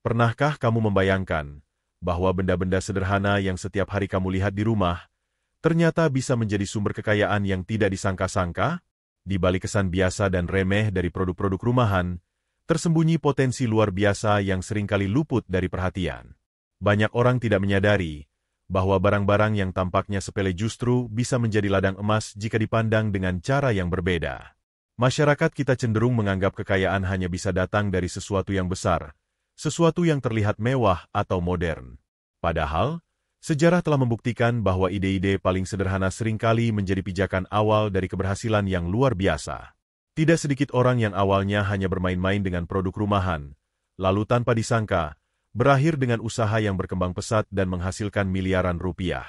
Pernahkah kamu membayangkan bahwa benda-benda sederhana yang setiap hari kamu lihat di rumah ternyata bisa menjadi sumber kekayaan yang tidak disangka-sangka? Di balik kesan biasa dan remeh dari produk-produk rumahan, tersembunyi potensi luar biasa yang seringkali luput dari perhatian. Banyak orang tidak menyadari bahwa barang-barang yang tampaknya sepele justru bisa menjadi ladang emas jika dipandang dengan cara yang berbeda. Masyarakat kita cenderung menganggap kekayaan hanya bisa datang dari sesuatu yang besar, sesuatu yang terlihat mewah atau modern. Padahal, sejarah telah membuktikan bahwa ide-ide paling sederhana seringkali menjadi pijakan awal dari keberhasilan yang luar biasa. Tidak sedikit orang yang awalnya hanya bermain-main dengan produk rumahan, lalu tanpa disangka, berakhir dengan usaha yang berkembang pesat dan menghasilkan miliaran rupiah.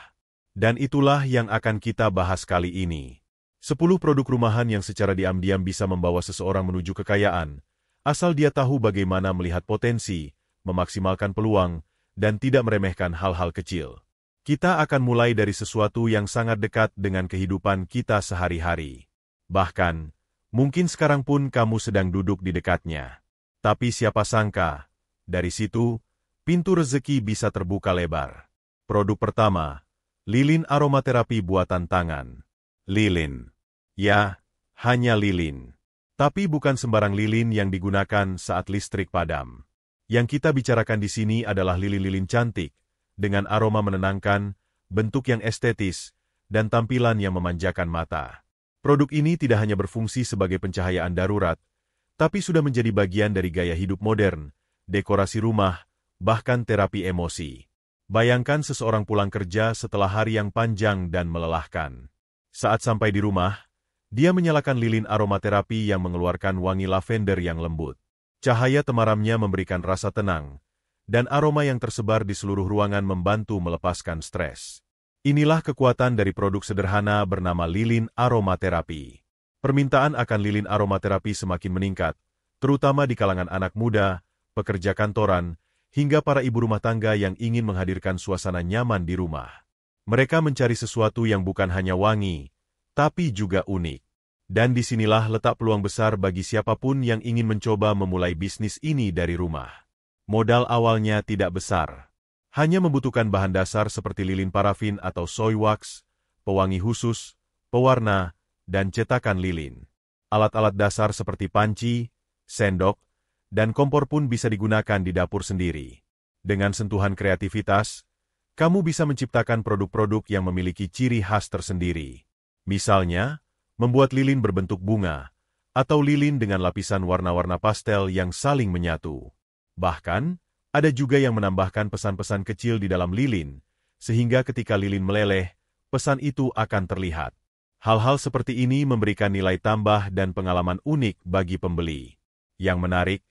Dan itulah yang akan kita bahas kali ini. 10 produk rumahan yang secara diam-diam bisa membawa seseorang menuju kekayaan, asal dia tahu bagaimana melihat potensi, memaksimalkan peluang, dan tidak meremehkan hal-hal kecil. Kita akan mulai dari sesuatu yang sangat dekat dengan kehidupan kita sehari-hari. Bahkan, mungkin sekarang pun kamu sedang duduk di dekatnya. Tapi siapa sangka, dari situ, pintu rezeki bisa terbuka lebar. Produk pertama, lilin aromaterapi buatan tangan. Lilin. Ya, hanya lilin. Tapi bukan sembarang lilin yang digunakan saat listrik padam. Yang kita bicarakan di sini adalah lilin-lilin cantik, dengan aroma menenangkan, bentuk yang estetis, dan tampilan yang memanjakan mata. Produk ini tidak hanya berfungsi sebagai pencahayaan darurat, tapi sudah menjadi bagian dari gaya hidup modern, dekorasi rumah, bahkan terapi emosi. Bayangkan seseorang pulang kerja setelah hari yang panjang dan melelahkan. Saat sampai di rumah, dia menyalakan lilin aromaterapi yang mengeluarkan wangi lavender yang lembut. Cahaya temaramnya memberikan rasa tenang, dan aroma yang tersebar di seluruh ruangan membantu melepaskan stres. Inilah kekuatan dari produk sederhana bernama lilin aromaterapi. Permintaan akan lilin aromaterapi semakin meningkat, terutama di kalangan anak muda, pekerja kantoran, hingga para ibu rumah tangga yang ingin menghadirkan suasana nyaman di rumah. Mereka mencari sesuatu yang bukan hanya wangi, tapi juga unik. Dan disinilah letak peluang besar bagi siapapun yang ingin mencoba memulai bisnis ini dari rumah. Modal awalnya tidak besar. Hanya membutuhkan bahan dasar seperti lilin parafin atau soy wax, pewangi khusus, pewarna, dan cetakan lilin. Alat-alat dasar seperti panci, sendok, dan kompor pun bisa digunakan di dapur sendiri. Dengan sentuhan kreativitas, kamu bisa menciptakan produk-produk yang memiliki ciri khas tersendiri. Misalnya, membuat lilin berbentuk bunga, atau lilin dengan lapisan warna-warna pastel yang saling menyatu. Bahkan, ada juga yang menambahkan pesan-pesan kecil di dalam lilin, sehingga ketika lilin meleleh, pesan itu akan terlihat. Hal-hal seperti ini memberikan nilai tambah dan pengalaman unik bagi pembeli. Yang menarik,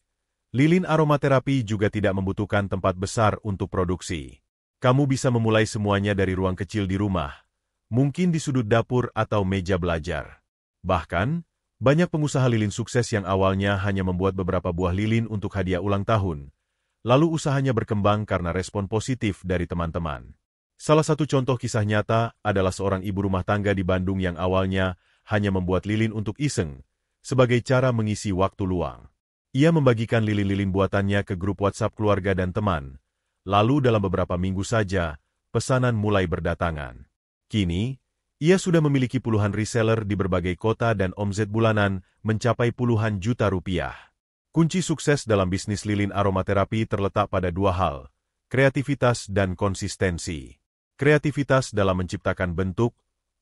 lilin aromaterapi juga tidak membutuhkan tempat besar untuk produksi. Kamu bisa memulai semuanya dari ruang kecil di rumah, mungkin di sudut dapur atau meja belajar. Bahkan, banyak pengusaha lilin sukses yang awalnya hanya membuat beberapa buah lilin untuk hadiah ulang tahun, lalu usahanya berkembang karena respon positif dari teman-teman. Salah satu contoh kisah nyata adalah seorang ibu rumah tangga di Bandung yang awalnya hanya membuat lilin untuk iseng, sebagai cara mengisi waktu luang. Ia membagikan lilin-lilin buatannya ke grup WhatsApp keluarga dan teman, lalu dalam beberapa minggu saja, pesanan mulai berdatangan. Kini, ia sudah memiliki puluhan reseller di berbagai kota dan omset bulanan mencapai puluhan juta rupiah. Kunci sukses dalam bisnis lilin aromaterapi terletak pada dua hal, kreativitas dan konsistensi. Kreativitas dalam menciptakan bentuk,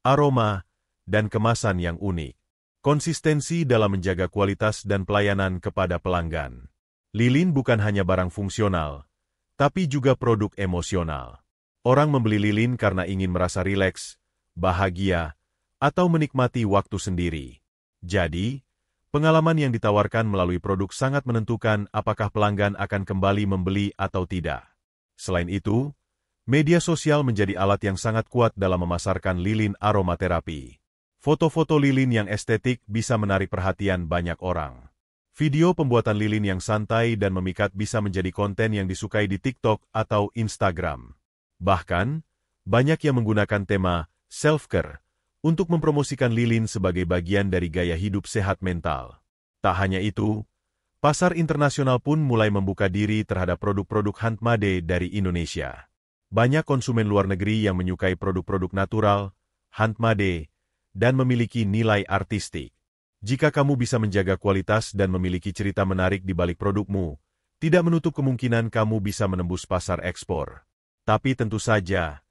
aroma, dan kemasan yang unik. Konsistensi dalam menjaga kualitas dan pelayanan kepada pelanggan. Lilin bukan hanya barang fungsional, tapi juga produk emosional. Orang membeli lilin karena ingin merasa rileks, bahagia, atau menikmati waktu sendiri. Jadi, pengalaman yang ditawarkan melalui produk sangat menentukan apakah pelanggan akan kembali membeli atau tidak. Selain itu, media sosial menjadi alat yang sangat kuat dalam memasarkan lilin aromaterapi. Foto-foto lilin yang estetik bisa menarik perhatian banyak orang. Video pembuatan lilin yang santai dan memikat bisa menjadi konten yang disukai di TikTok atau Instagram. Bahkan, banyak yang menggunakan tema self-care untuk mempromosikan lilin sebagai bagian dari gaya hidup sehat mental. Tak hanya itu, Pasar internasional pun mulai membuka diri terhadap produk-produk handmade dari Indonesia. Banyak konsumen luar negeri yang menyukai produk-produk natural, handmade, dan memiliki nilai artistik. Jika kamu bisa menjaga kualitas dan memiliki cerita menarik di balik produkmu, tidak menutup kemungkinan kamu bisa menembus pasar ekspor. Tapi tentu saja,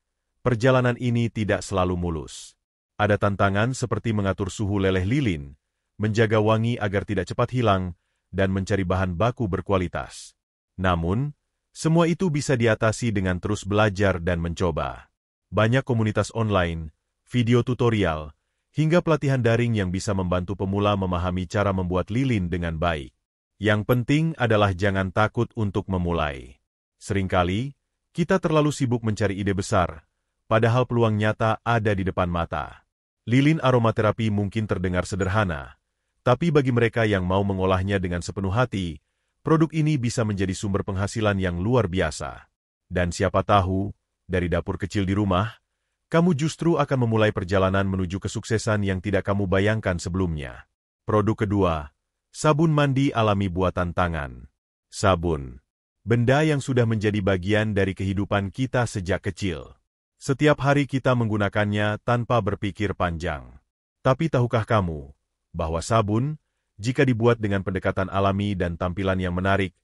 perjalanan ini tidak selalu mulus. Ada tantangan seperti mengatur suhu leleh lilin, menjaga wangi agar tidak cepat hilang, dan mencari bahan baku berkualitas. Namun, semua itu bisa diatasi dengan terus belajar dan mencoba. Banyak komunitas online, video tutorial, hingga pelatihan daring yang bisa membantu pemula memahami cara membuat lilin dengan baik. Yang penting adalah jangan takut untuk memulai. Seringkali, kita terlalu sibuk mencari ide besar, padahal peluang nyata ada di depan mata. Lilin aromaterapi mungkin terdengar sederhana, tapi bagi mereka yang mau mengolahnya dengan sepenuh hati, produk ini bisa menjadi sumber penghasilan yang luar biasa. Dan siapa tahu, dari dapur kecil di rumah, kamu justru akan memulai perjalanan menuju kesuksesan yang tidak kamu bayangkan sebelumnya. Produk kedua, sabun mandi alami buatan tangan. Sabun, benda yang sudah menjadi bagian dari kehidupan kita sejak kecil. Setiap hari kita menggunakannya tanpa berpikir panjang. Tapi tahukah kamu, bahwa sabun, jika dibuat dengan pendekatan alami dan tampilan yang menarik,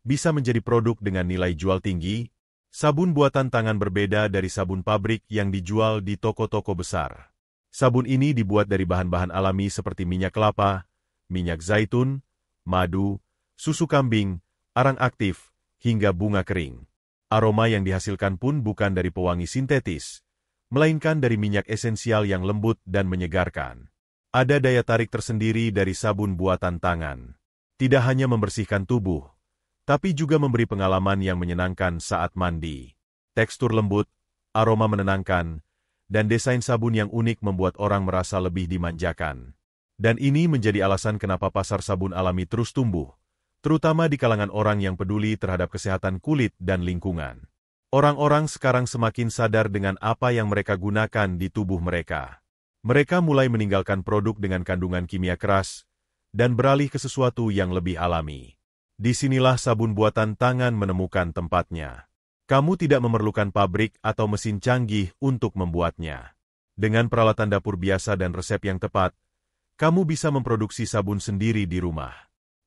bisa menjadi produk dengan nilai jual tinggi? Sabun buatan tangan berbeda dari sabun pabrik yang dijual di toko-toko besar. Sabun ini dibuat dari bahan-bahan alami seperti minyak kelapa, minyak zaitun, madu, susu kambing, arang aktif, hingga bunga kering. Aroma yang dihasilkan pun bukan dari pewangi sintetis, melainkan dari minyak esensial yang lembut dan menyegarkan. Ada daya tarik tersendiri dari sabun buatan tangan. Tidak hanya membersihkan tubuh, tapi juga memberi pengalaman yang menyenangkan saat mandi. Tekstur lembut, aroma menenangkan, dan desain sabun yang unik membuat orang merasa lebih dimanjakan. Dan ini menjadi alasan kenapa pasar sabun alami terus tumbuh, terutama di kalangan orang yang peduli terhadap kesehatan kulit dan lingkungan. Orang-orang sekarang semakin sadar dengan apa yang mereka gunakan di tubuh mereka. Mereka mulai meninggalkan produk dengan kandungan kimia keras dan beralih ke sesuatu yang lebih alami. Disinilah sabun buatan tangan menemukan tempatnya. Kamu tidak memerlukan pabrik atau mesin canggih untuk membuatnya. Dengan peralatan dapur biasa dan resep yang tepat, kamu bisa memproduksi sabun sendiri di rumah.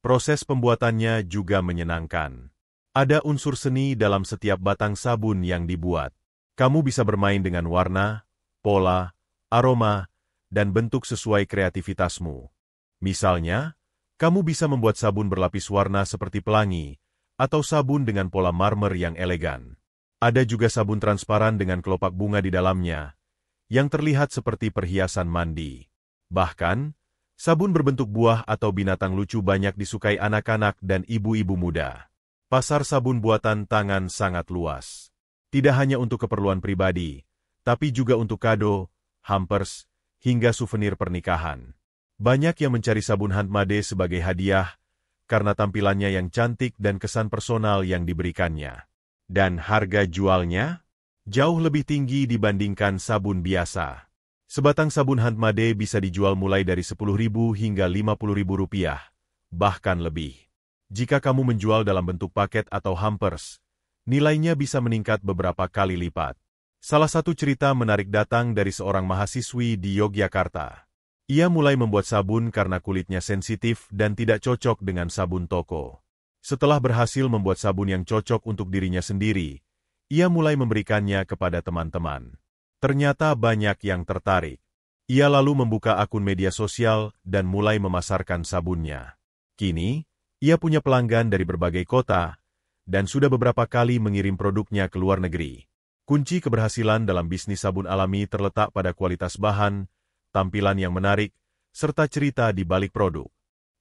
Proses pembuatannya juga menyenangkan. Ada unsur seni dalam setiap batang sabun yang dibuat. Kamu bisa bermain dengan warna, pola, aroma, dan bentuk sesuai kreativitasmu. Misalnya, kamu bisa membuat sabun berlapis warna seperti pelangi, atau sabun dengan pola marmer yang elegan. Ada juga sabun transparan dengan kelopak bunga di dalamnya, yang terlihat seperti perhiasan mandi. Bahkan, sabun berbentuk buah atau binatang lucu banyak disukai anak-anak dan ibu-ibu muda. Pasar sabun buatan tangan sangat luas. Tidak hanya untuk keperluan pribadi, tapi juga untuk kado, hampers, hingga souvenir pernikahan. Banyak yang mencari sabun handmade sebagai hadiah, karena tampilannya yang cantik dan kesan personal yang diberikannya. Dan harga jualnya jauh lebih tinggi dibandingkan sabun biasa. Sebatang sabun handmade bisa dijual mulai dari Rp10.000 hingga Rp50.000, bahkan lebih. Jika kamu menjual dalam bentuk paket atau hampers, nilainya bisa meningkat beberapa kali lipat. Salah satu cerita menarik datang dari seorang mahasiswi di Yogyakarta. Ia mulai membuat sabun karena kulitnya sensitif dan tidak cocok dengan sabun toko. Setelah berhasil membuat sabun yang cocok untuk dirinya sendiri, ia mulai memberikannya kepada teman-teman. Ternyata banyak yang tertarik. Ia lalu membuka akun media sosial dan mulai memasarkan sabunnya. Kini, ia punya pelanggan dari berbagai kota dan sudah beberapa kali mengirim produknya ke luar negeri. Kunci keberhasilan dalam bisnis sabun alami terletak pada kualitas bahan, tampilan yang menarik, serta cerita di balik produk.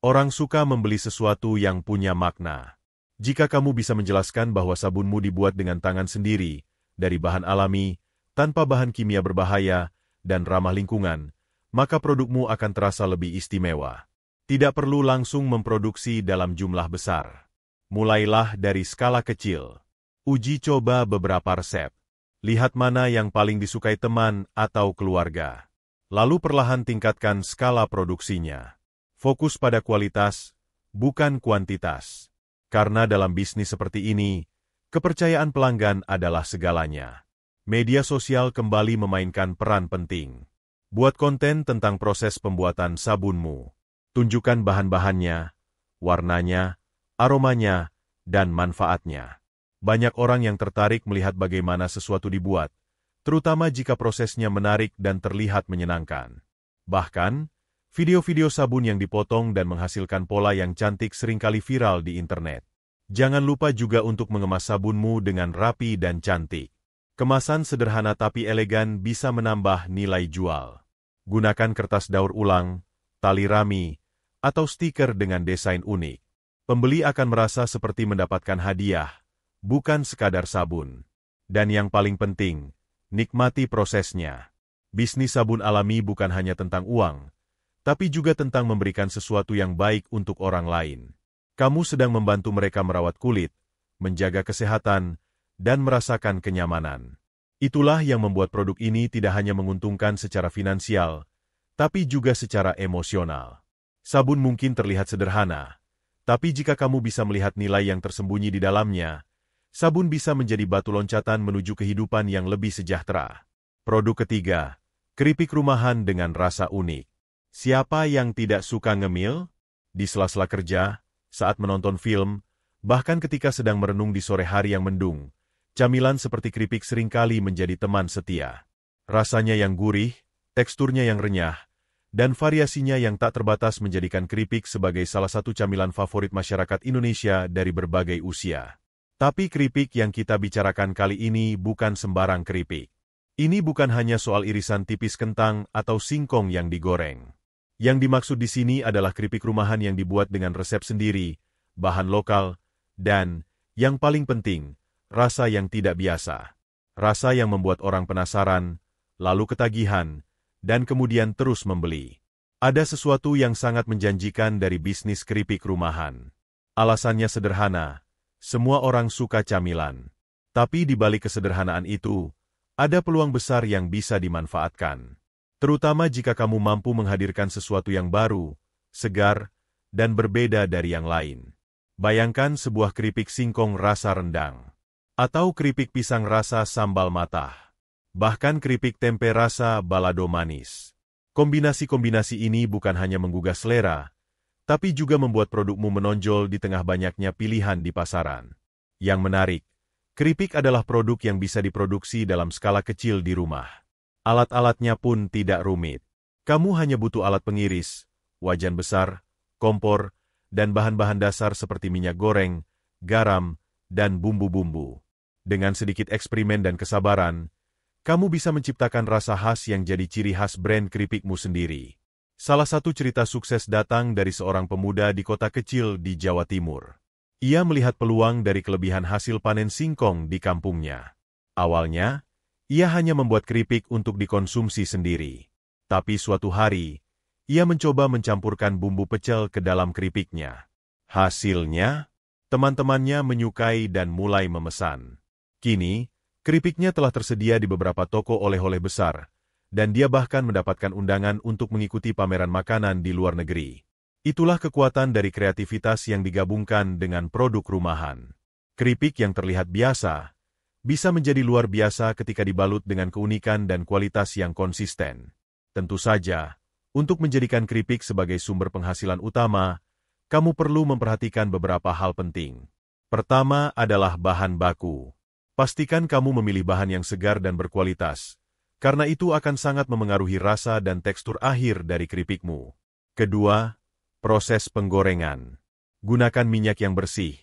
Orang suka membeli sesuatu yang punya makna. Jika kamu bisa menjelaskan bahwa sabunmu dibuat dengan tangan sendiri, dari bahan alami, tanpa bahan kimia berbahaya, dan ramah lingkungan, maka produkmu akan terasa lebih istimewa. Tidak perlu langsung memproduksi dalam jumlah besar. Mulailah dari skala kecil. Uji coba beberapa resep. Lihat mana yang paling disukai teman atau keluarga. Lalu perlahan tingkatkan skala produksinya. Fokus pada kualitas, bukan kuantitas. Karena dalam bisnis seperti ini, kepercayaan pelanggan adalah segalanya. Media sosial kembali memainkan peran penting. Buat konten tentang proses pembuatan sabunmu. Tunjukkan bahan-bahannya, warnanya, aromanya, dan manfaatnya. Banyak orang yang tertarik melihat bagaimana sesuatu dibuat, terutama jika prosesnya menarik dan terlihat menyenangkan. Bahkan, video-video sabun yang dipotong dan menghasilkan pola yang cantik seringkali viral di internet. Jangan lupa juga untuk mengemas sabunmu dengan rapi dan cantik. Kemasan sederhana tapi elegan bisa menambah nilai jual. Gunakan kertas daur ulang, tali rami, atau stiker dengan desain unik. Pembeli akan merasa seperti mendapatkan hadiah, bukan sekadar sabun. Dan yang paling penting, nikmati prosesnya. Bisnis sabun alami bukan hanya tentang uang, tapi juga tentang memberikan sesuatu yang baik untuk orang lain. Kamu sedang membantu mereka merawat kulit, menjaga kesehatan, dan merasakan kenyamanan. Itulah yang membuat produk ini tidak hanya menguntungkan secara finansial, tapi juga secara emosional. Sabun mungkin terlihat sederhana, tapi jika kamu bisa melihat nilai yang tersembunyi di dalamnya, sabun bisa menjadi batu loncatan menuju kehidupan yang lebih sejahtera. Produk ketiga, keripik rumahan dengan rasa unik. Siapa yang tidak suka ngemil? Di sela-sela kerja, saat menonton film, bahkan ketika sedang merenung di sore hari yang mendung, camilan seperti keripik seringkali menjadi teman setia. Rasanya yang gurih, teksturnya yang renyah, dan variasinya yang tak terbatas menjadikan keripik sebagai salah satu camilan favorit masyarakat Indonesia dari berbagai usia. Tapi keripik yang kita bicarakan kali ini bukan sembarang keripik. Ini bukan hanya soal irisan tipis kentang atau singkong yang digoreng. Yang dimaksud di sini adalah keripik rumahan yang dibuat dengan resep sendiri, bahan lokal, dan, yang paling penting, rasa yang tidak biasa. Rasa yang membuat orang penasaran, lalu ketagihan, dan kemudian terus membeli. Ada sesuatu yang sangat menjanjikan dari bisnis keripik rumahan. Alasannya sederhana, semua orang suka camilan. Tapi di balik kesederhanaan itu, ada peluang besar yang bisa dimanfaatkan. Terutama jika kamu mampu menghadirkan sesuatu yang baru, segar, dan berbeda dari yang lain. Bayangkan sebuah keripik singkong rasa rendang. Atau keripik pisang rasa sambal matah. Bahkan keripik tempe rasa balado manis. Kombinasi-kombinasi ini bukan hanya menggugah selera, tapi juga membuat produkmu menonjol di tengah banyaknya pilihan di pasaran. Yang menarik, keripik adalah produk yang bisa diproduksi dalam skala kecil di rumah. Alat-alatnya pun tidak rumit. Kamu hanya butuh alat pengiris, wajan besar, kompor, dan bahan-bahan dasar seperti minyak goreng, garam, dan bumbu-bumbu. Dengan sedikit eksperimen dan kesabaran, kamu bisa menciptakan rasa khas yang jadi ciri khas brand keripikmu sendiri. Salah satu cerita sukses datang dari seorang pemuda di kota kecil di Jawa Timur. Ia melihat peluang dari kelebihan hasil panen singkong di kampungnya. Awalnya, ia hanya membuat keripik untuk dikonsumsi sendiri. Tapi suatu hari, ia mencoba mencampurkan bumbu pecel ke dalam keripiknya. Hasilnya, teman-temannya menyukai dan mulai memesan. Kini, keripiknya telah tersedia di beberapa toko oleh-oleh besar, dan dia bahkan mendapatkan undangan untuk mengikuti pameran makanan di luar negeri. Itulah kekuatan dari kreativitas yang digabungkan dengan produk rumahan. Keripik yang terlihat biasa, bisa menjadi luar biasa ketika dibalut dengan keunikan dan kualitas yang konsisten. Tentu saja, untuk menjadikan keripik sebagai sumber penghasilan utama, kamu perlu memperhatikan beberapa hal penting. Pertama adalah bahan baku. Pastikan kamu memilih bahan yang segar dan berkualitas, karena itu akan sangat memengaruhi rasa dan tekstur akhir dari keripikmu. Kedua, proses penggorengan. Gunakan minyak yang bersih,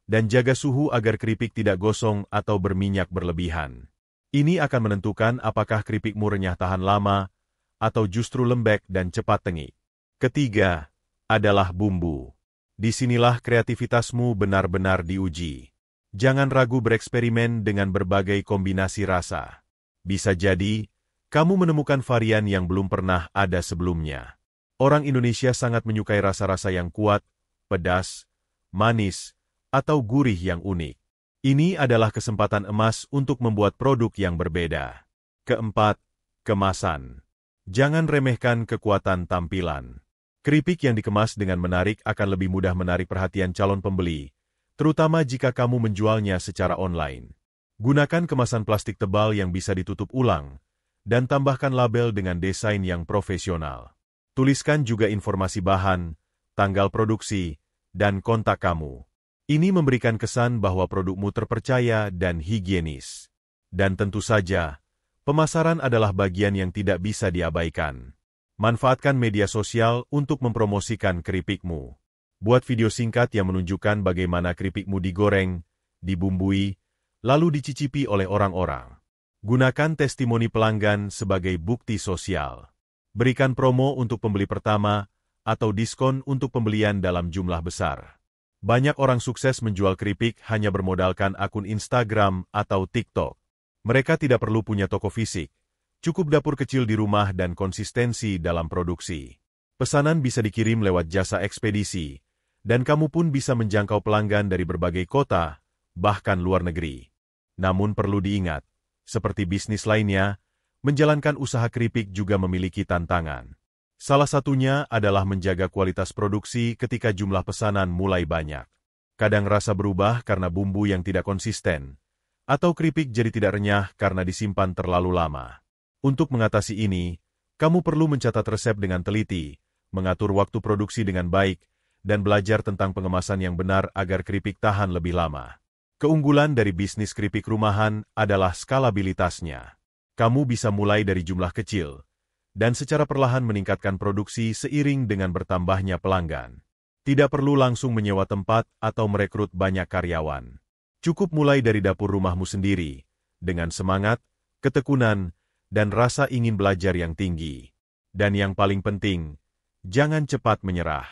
dan jaga suhu agar keripik tidak gosong atau berminyak berlebihan. Ini akan menentukan apakah keripikmu renyah tahan lama, atau justru lembek dan cepat tengik. Ketiga, adalah bumbu. Disinilah kreativitasmu benar-benar diuji. Jangan ragu bereksperimen dengan berbagai kombinasi rasa. Bisa jadi, kamu menemukan varian yang belum pernah ada sebelumnya. Orang Indonesia sangat menyukai rasa-rasa yang kuat, pedas, manis, atau gurih yang unik. Ini adalah kesempatan emas untuk membuat produk yang berbeda. Keempat, kemasan. Jangan remehkan kekuatan tampilan. Keripik yang dikemas dengan menarik akan lebih mudah menarik perhatian calon pembeli, terutama jika kamu menjualnya secara online. Gunakan kemasan plastik tebal yang bisa ditutup ulang, dan tambahkan label dengan desain yang profesional. Tuliskan juga informasi bahan, tanggal produksi, dan kontak kamu. Ini memberikan kesan bahwa produkmu terpercaya dan higienis. Dan tentu saja, pemasaran adalah bagian yang tidak bisa diabaikan. Manfaatkan media sosial untuk mempromosikan keripikmu. Buat video singkat yang menunjukkan bagaimana keripikmu digoreng, dibumbui, lalu dicicipi oleh orang-orang. Gunakan testimoni pelanggan sebagai bukti sosial. Berikan promo untuk pembeli pertama atau diskon untuk pembelian dalam jumlah besar. Banyak orang sukses menjual keripik hanya bermodalkan akun Instagram atau TikTok. Mereka tidak perlu punya toko fisik, cukup dapur kecil di rumah dan konsistensi dalam produksi. Pesanan bisa dikirim lewat jasa ekspedisi, dan kamu pun bisa menjangkau pelanggan dari berbagai kota, bahkan luar negeri. Namun perlu diingat, seperti bisnis lainnya, menjalankan usaha keripik juga memiliki tantangan. Salah satunya adalah menjaga kualitas produksi ketika jumlah pesanan mulai banyak. Kadang rasa berubah karena bumbu yang tidak konsisten, atau keripik jadi tidak renyah karena disimpan terlalu lama. Untuk mengatasi ini, kamu perlu mencatat resep dengan teliti, mengatur waktu produksi dengan baik, dan belajar tentang pengemasan yang benar agar keripik tahan lebih lama. Keunggulan dari bisnis keripik rumahan adalah skalabilitasnya. Kamu bisa mulai dari jumlah kecil, dan secara perlahan meningkatkan produksi seiring dengan bertambahnya pelanggan. Tidak perlu langsung menyewa tempat atau merekrut banyak karyawan. Cukup mulai dari dapur rumahmu sendiri, dengan semangat, ketekunan, dan rasa ingin belajar yang tinggi. Dan yang paling penting, jangan cepat menyerah.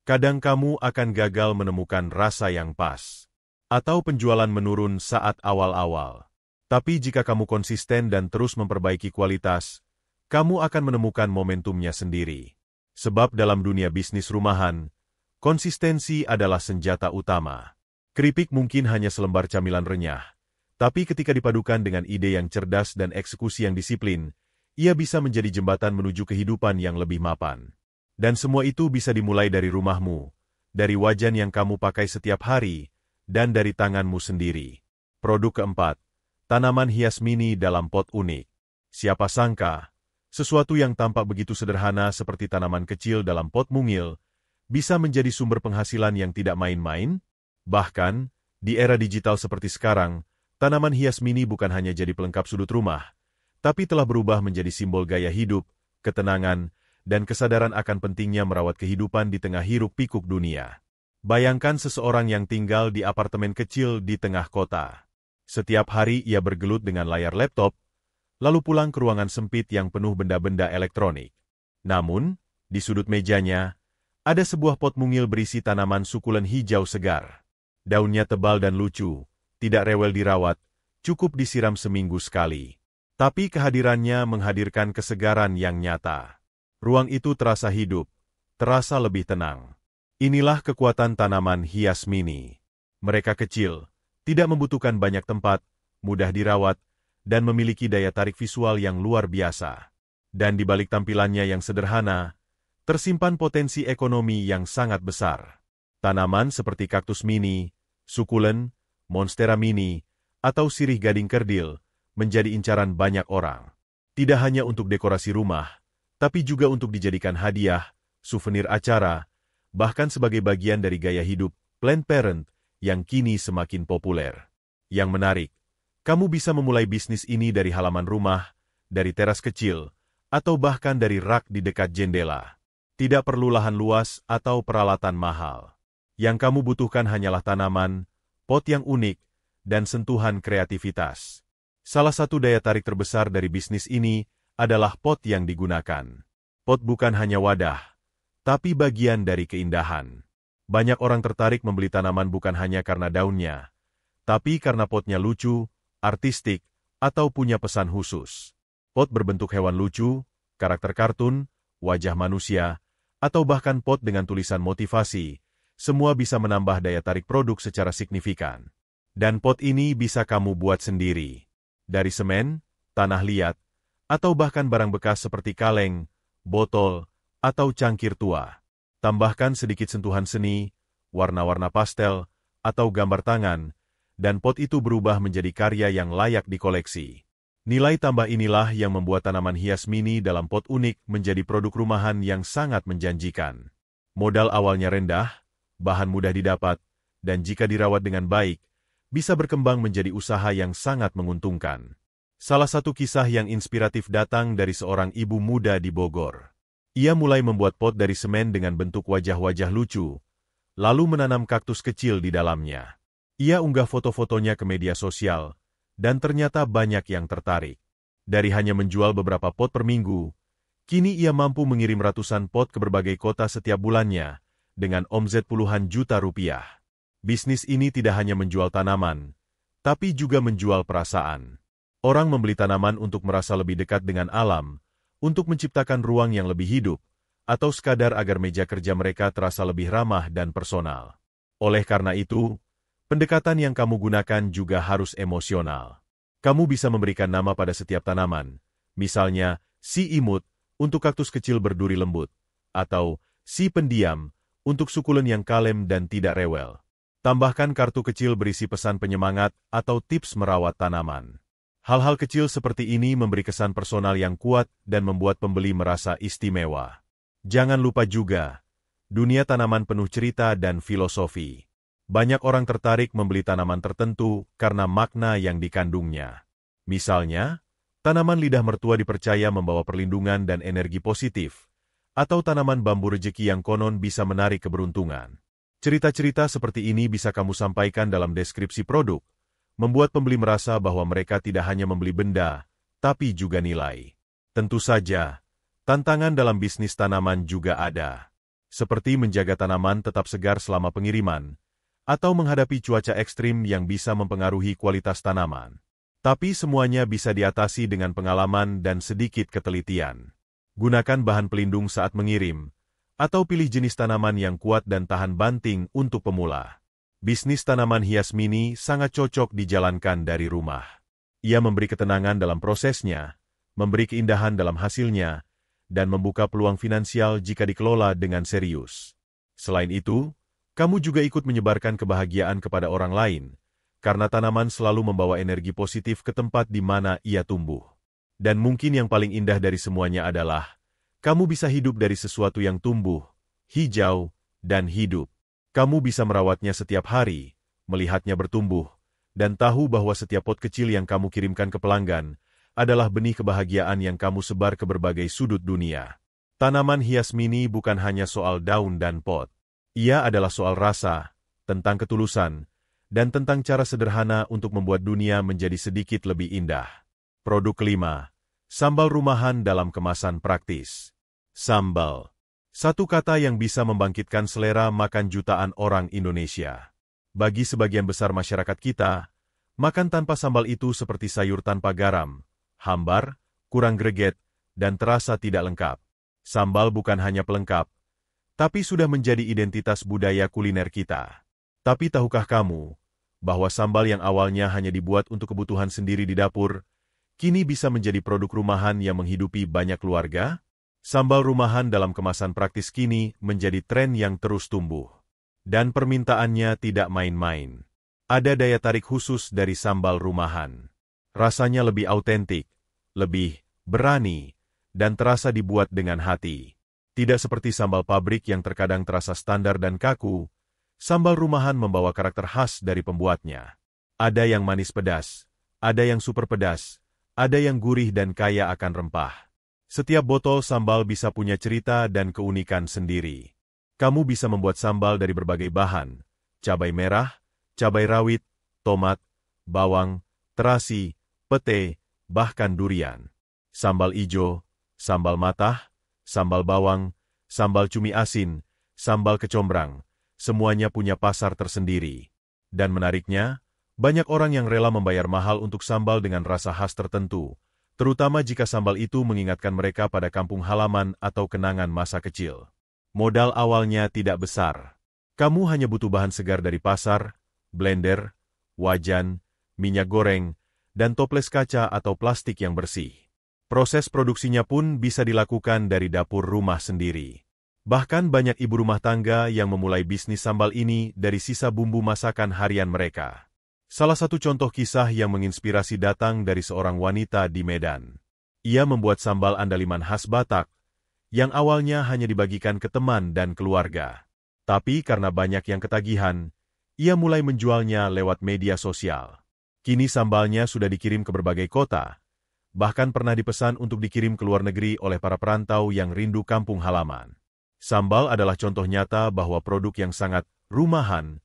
Kadang kamu akan gagal menemukan rasa yang pas, atau penjualan menurun saat awal-awal. Tapi jika kamu konsisten dan terus memperbaiki kualitas, kamu akan menemukan momentumnya sendiri. Sebab dalam dunia bisnis rumahan, konsistensi adalah senjata utama. Keripik mungkin hanya selembar camilan renyah, tapi ketika dipadukan dengan ide yang cerdas dan eksekusi yang disiplin, ia bisa menjadi jembatan menuju kehidupan yang lebih mapan. Dan semua itu bisa dimulai dari rumahmu, dari wajan yang kamu pakai setiap hari, dan dari tanganmu sendiri. Produk keempat, tanaman hias mini dalam pot unik. Siapa sangka, sesuatu yang tampak begitu sederhana seperti tanaman kecil dalam pot mungil, bisa menjadi sumber penghasilan yang tidak main-main? Bahkan, di era digital seperti sekarang, tanaman hias mini bukan hanya jadi pelengkap sudut rumah, tapi telah berubah menjadi simbol gaya hidup, ketenangan, dan kesadaran akan pentingnya merawat kehidupan di tengah hiruk-pikuk dunia. Bayangkan seseorang yang tinggal di apartemen kecil di tengah kota. Setiap hari ia bergelut dengan layar laptop, lalu pulang ke ruangan sempit yang penuh benda-benda elektronik. Namun, di sudut mejanya, ada sebuah pot mungil berisi tanaman sukulen hijau segar. Daunnya tebal dan lucu, tidak rewel dirawat, cukup disiram seminggu sekali. Tapi kehadirannya menghadirkan kesegaran yang nyata. Ruang itu terasa hidup, terasa lebih tenang. Inilah kekuatan tanaman hias mini. Mereka kecil, tidak membutuhkan banyak tempat, mudah dirawat, dan memiliki daya tarik visual yang luar biasa. Dan di balik tampilannya yang sederhana, tersimpan potensi ekonomi yang sangat besar. Tanaman seperti kaktus mini, sukulen, monstera mini, atau sirih gading kerdil menjadi incaran banyak orang. Tidak hanya untuk dekorasi rumah, tapi juga untuk dijadikan hadiah, souvenir acara, bahkan sebagai bagian dari gaya hidup Planned Parenthood yang kini semakin populer. Yang menarik, kamu bisa memulai bisnis ini dari halaman rumah, dari teras kecil, atau bahkan dari rak di dekat jendela. Tidak perlu lahan luas atau peralatan mahal. Yang kamu butuhkan hanyalah tanaman, pot yang unik, dan sentuhan kreativitas. Salah satu daya tarik terbesar dari bisnis ini adalah pot yang digunakan. Pot bukan hanya wadah, tapi bagian dari keindahan. Banyak orang tertarik membeli tanaman bukan hanya karena daunnya, tapi karena potnya lucu, artistik, atau punya pesan khusus. Pot berbentuk hewan lucu, karakter kartun, wajah manusia, atau bahkan pot dengan tulisan motivasi, semua bisa menambah daya tarik produk secara signifikan. Dan pot ini bisa kamu buat sendiri. Dari semen, tanah liat, atau bahkan barang bekas seperti kaleng, botol, atau cangkir tua. Tambahkan sedikit sentuhan seni, warna-warna pastel, atau gambar tangan, dan pot itu berubah menjadi karya yang layak dikoleksi. Nilai tambah inilah yang membuat tanaman hias mini dalam pot unik menjadi produk rumahan yang sangat menjanjikan. Modal awalnya rendah, bahan mudah didapat, dan jika dirawat dengan baik, bisa berkembang menjadi usaha yang sangat menguntungkan. Salah satu kisah yang inspiratif datang dari seorang ibu muda di Bogor. Ia mulai membuat pot dari semen dengan bentuk wajah-wajah lucu, lalu menanam kaktus kecil di dalamnya. Ia unggah foto-fotonya ke media sosial, dan ternyata banyak yang tertarik. Dari hanya menjual beberapa pot per minggu, kini ia mampu mengirim ratusan pot ke berbagai kota setiap bulannya, dengan omset puluhan juta rupiah. Bisnis ini tidak hanya menjual tanaman, tapi juga menjual perasaan. Orang membeli tanaman untuk merasa lebih dekat dengan alam, untuk menciptakan ruang yang lebih hidup, atau sekadar agar meja kerja mereka terasa lebih ramah dan personal. Oleh karena itu, pendekatan yang kamu gunakan juga harus emosional. Kamu bisa memberikan nama pada setiap tanaman, misalnya si imut untuk kaktus kecil berduri lembut, atau si pendiam untuk sukulen yang kalem dan tidak rewel. Tambahkan kartu kecil berisi pesan penyemangat atau tips merawat tanaman. Hal-hal kecil seperti ini memberi kesan personal yang kuat dan membuat pembeli merasa istimewa. Jangan lupa juga, dunia tanaman penuh cerita dan filosofi. Banyak orang tertarik membeli tanaman tertentu karena makna yang dikandungnya. Misalnya, tanaman lidah mertua dipercaya membawa perlindungan dan energi positif, atau tanaman bambu rejeki yang konon bisa menarik keberuntungan. Cerita-cerita seperti ini bisa kamu sampaikan dalam deskripsi produk, membuat pembeli merasa bahwa mereka tidak hanya membeli benda, tapi juga nilai. Tentu saja, tantangan dalam bisnis tanaman juga ada. Seperti menjaga tanaman tetap segar selama pengiriman, atau menghadapi cuaca ekstrim yang bisa mempengaruhi kualitas tanaman. Tapi semuanya bisa diatasi dengan pengalaman dan sedikit ketelitian. Gunakan bahan pelindung saat mengirim, atau pilih jenis tanaman yang kuat dan tahan banting untuk pemula. Bisnis tanaman hias mini sangat cocok dijalankan dari rumah. Ia memberi ketenangan dalam prosesnya, memberi keindahan dalam hasilnya, dan membuka peluang finansial jika dikelola dengan serius. Selain itu, kamu juga ikut menyebarkan kebahagiaan kepada orang lain, karena tanaman selalu membawa energi positif ke tempat di mana ia tumbuh. Dan mungkin yang paling indah dari semuanya adalah, kamu bisa hidup dari sesuatu yang tumbuh, hijau, dan hidup. Kamu bisa merawatnya setiap hari, melihatnya bertumbuh, dan tahu bahwa setiap pot kecil yang kamu kirimkan ke pelanggan adalah benih kebahagiaan yang kamu sebar ke berbagai sudut dunia. Tanaman hias mini bukan hanya soal daun dan pot. Ia adalah soal rasa, tentang ketulusan, dan tentang cara sederhana untuk membuat dunia menjadi sedikit lebih indah. Produk kelima, sambal rumahan dalam kemasan praktis. Sambal. Satu kata yang bisa membangkitkan selera makan jutaan orang Indonesia. Bagi sebagian besar masyarakat kita, makan tanpa sambal itu seperti sayur tanpa garam, hambar, kurang greget, dan terasa tidak lengkap. Sambal bukan hanya pelengkap, tapi sudah menjadi identitas budaya kuliner kita. Tapi tahukah kamu, bahwa sambal yang awalnya hanya dibuat untuk kebutuhan sendiri di dapur, kini bisa menjadi produk rumahan yang menghidupi banyak keluarga? Sambal rumahan dalam kemasan praktis kini menjadi tren yang terus tumbuh. Dan permintaannya tidak main-main. Ada daya tarik khusus dari sambal rumahan. Rasanya lebih autentik, lebih berani, dan terasa dibuat dengan hati. Tidak seperti sambal pabrik yang terkadang terasa standar dan kaku, sambal rumahan membawa karakter khas dari pembuatnya. Ada yang manis pedas, ada yang super pedas, ada yang gurih dan kaya akan rempah. Setiap botol sambal bisa punya cerita dan keunikan sendiri. Kamu bisa membuat sambal dari berbagai bahan, cabai merah, cabai rawit, tomat, bawang, terasi, pete, bahkan durian. Sambal ijo, sambal matah, sambal bawang, sambal cumi asin, sambal kecombrang, semuanya punya pasar tersendiri. Dan menariknya, banyak orang yang rela membayar mahal untuk sambal dengan rasa khas tertentu, terutama jika sambal itu mengingatkan mereka pada kampung halaman atau kenangan masa kecil. Modal awalnya tidak besar. Kamu hanya butuh bahan segar dari pasar, blender, wajan, minyak goreng, dan toples kaca atau plastik yang bersih. Proses produksinya pun bisa dilakukan dari dapur rumah sendiri. Bahkan banyak ibu rumah tangga yang memulai bisnis sambal ini dari sisa bumbu masakan harian mereka. Salah satu contoh kisah yang menginspirasi datang dari seorang wanita di Medan. Ia membuat sambal andaliman khas Batak, yang awalnya hanya dibagikan ke teman dan keluarga. Tapi karena banyak yang ketagihan, ia mulai menjualnya lewat media sosial. Kini sambalnya sudah dikirim ke berbagai kota, bahkan pernah dipesan untuk dikirim ke luar negeri oleh para perantau yang rindu kampung halaman. Sambal adalah contoh nyata bahwa produk yang sangat rumahan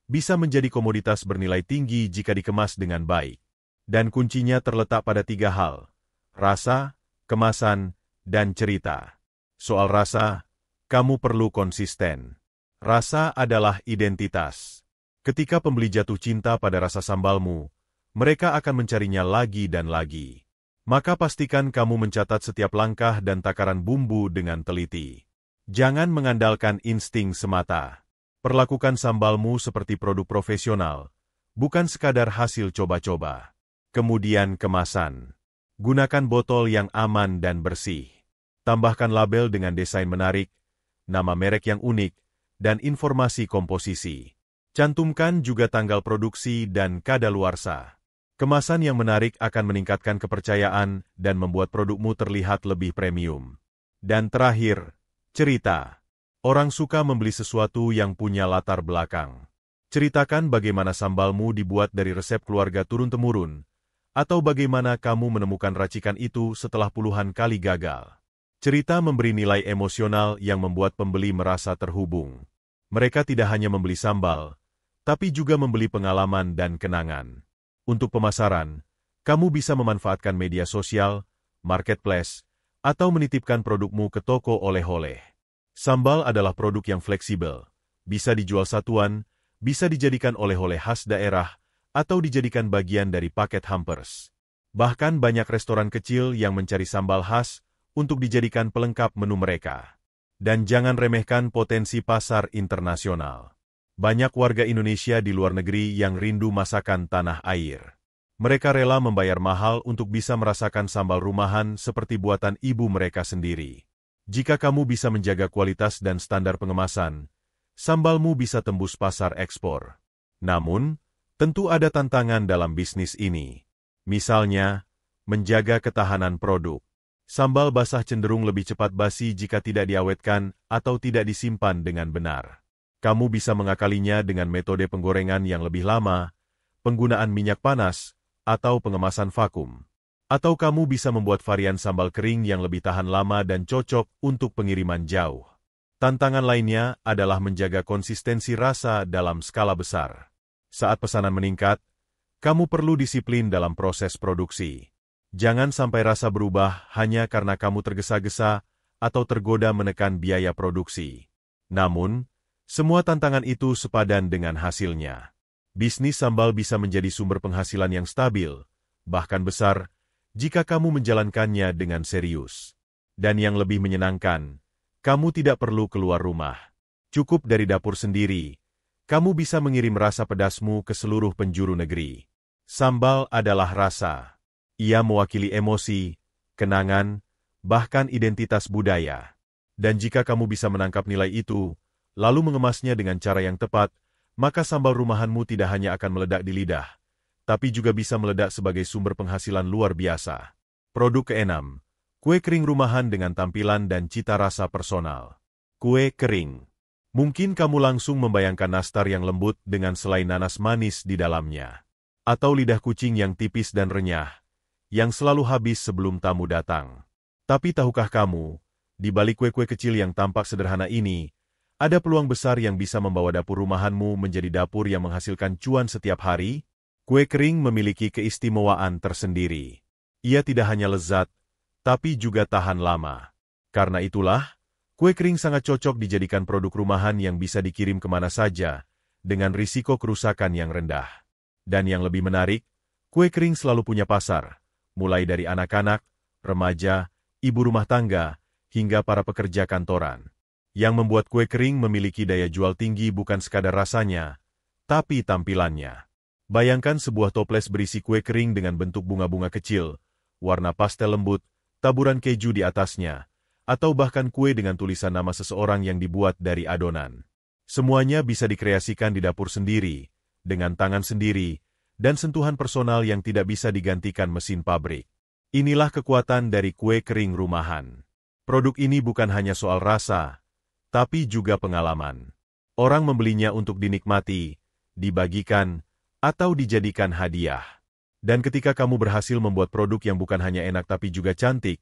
bisa menjadi komoditas bernilai tinggi jika dikemas dengan baik. Dan kuncinya terletak pada 3 hal: rasa, kemasan, dan cerita. Soal rasa, kamu perlu konsisten. Rasa adalah identitas. Ketika pembeli jatuh cinta pada rasa sambalmu, mereka akan mencarinya lagi dan lagi. Maka pastikan kamu mencatat setiap langkah dan takaran bumbu dengan teliti. Jangan mengandalkan insting semata. Perlakukan sambalmu seperti produk profesional, bukan sekadar hasil coba-coba. Kemudian kemasan. Gunakan botol yang aman dan bersih. Tambahkan label dengan desain menarik, nama merek yang unik, dan informasi komposisi. Cantumkan juga tanggal produksi dan kadaluarsa. Kemasan yang menarik akan meningkatkan kepercayaan dan membuat produkmu terlihat lebih premium. Dan terakhir, cerita. Orang suka membeli sesuatu yang punya latar belakang. Ceritakan bagaimana sambalmu dibuat dari resep keluarga turun-temurun, atau bagaimana kamu menemukan racikan itu setelah puluhan kali gagal. Cerita memberi nilai emosional yang membuat pembeli merasa terhubung. Mereka tidak hanya membeli sambal, tapi juga membeli pengalaman dan kenangan. Untuk pemasaran, kamu bisa memanfaatkan media sosial, marketplace, atau menitipkan produkmu ke toko oleh-oleh. Sambal adalah produk yang fleksibel, bisa dijual satuan, bisa dijadikan oleh-oleh khas daerah, atau dijadikan bagian dari paket hampers. Bahkan banyak restoran kecil yang mencari sambal khas untuk dijadikan pelengkap menu mereka. Dan jangan remehkan potensi pasar internasional. Banyak warga Indonesia di luar negeri yang rindu masakan tanah air. Mereka rela membayar mahal untuk bisa merasakan sambal rumahan seperti buatan ibu mereka sendiri. Jika kamu bisa menjaga kualitas dan standar pengemasan, sambalmu bisa tembus pasar ekspor. Namun, tentu ada tantangan dalam bisnis ini. Misalnya, menjaga ketahanan produk. Sambal basah cenderung lebih cepat basi jika tidak diawetkan atau tidak disimpan dengan benar. Kamu bisa mengakalinya dengan metode penggorengan yang lebih lama, penggunaan minyak panas, atau pengemasan vakum. Atau kamu bisa membuat varian sambal kering yang lebih tahan lama dan cocok untuk pengiriman jauh. Tantangan lainnya adalah menjaga konsistensi rasa dalam skala besar. Saat pesanan meningkat, kamu perlu disiplin dalam proses produksi. Jangan sampai rasa berubah hanya karena kamu tergesa-gesa atau tergoda menekan biaya produksi. Namun, semua tantangan itu sepadan dengan hasilnya. Bisnis sambal bisa menjadi sumber penghasilan yang stabil, bahkan besar, jika kamu menjalankannya dengan serius. Dan yang lebih menyenangkan, kamu tidak perlu keluar rumah. Cukup dari dapur sendiri, kamu bisa mengirim rasa pedasmu ke seluruh penjuru negeri. Sambal adalah rasa. Ia mewakili emosi, kenangan, bahkan identitas budaya. Dan jika kamu bisa menangkap nilai itu, lalu mengemasnya dengan cara yang tepat, maka sambal rumahanmu tidak hanya akan meledak di lidah, tapi juga bisa meledak sebagai sumber penghasilan luar biasa. Produk keenam, kue kering rumahan dengan tampilan dan cita rasa personal. Kue kering. Mungkin kamu langsung membayangkan nastar yang lembut dengan selai nanas manis di dalamnya. Atau lidah kucing yang tipis dan renyah, yang selalu habis sebelum tamu datang. Tapi tahukah kamu, di balik kue-kue kecil yang tampak sederhana ini, ada peluang besar yang bisa membawa dapur rumahanmu menjadi dapur yang menghasilkan cuan setiap hari? Kue kering memiliki keistimewaan tersendiri. Ia tidak hanya lezat, tapi juga tahan lama. Karena itulah, kue kering sangat cocok dijadikan produk rumahan yang bisa dikirim kemana saja, dengan risiko kerusakan yang rendah. Dan yang lebih menarik, kue kering selalu punya pasar, mulai dari anak-anak, remaja, ibu rumah tangga, hingga para pekerja kantoran. Yang membuat kue kering memiliki daya jual tinggi bukan sekadar rasanya, tapi tampilannya. Bayangkan sebuah toples berisi kue kering dengan bentuk bunga-bunga kecil, warna pastel lembut, taburan keju di atasnya, atau bahkan kue dengan tulisan nama seseorang yang dibuat dari adonan. Semuanya bisa dikreasikan di dapur sendiri, dengan tangan sendiri, dan sentuhan personal yang tidak bisa digantikan mesin pabrik. Inilah kekuatan dari kue kering rumahan. Produk ini bukan hanya soal rasa, tapi juga pengalaman. Orang membelinya untuk dinikmati, dibagikan, atau dijadikan hadiah. Dan ketika kamu berhasil membuat produk yang bukan hanya enak tapi juga cantik,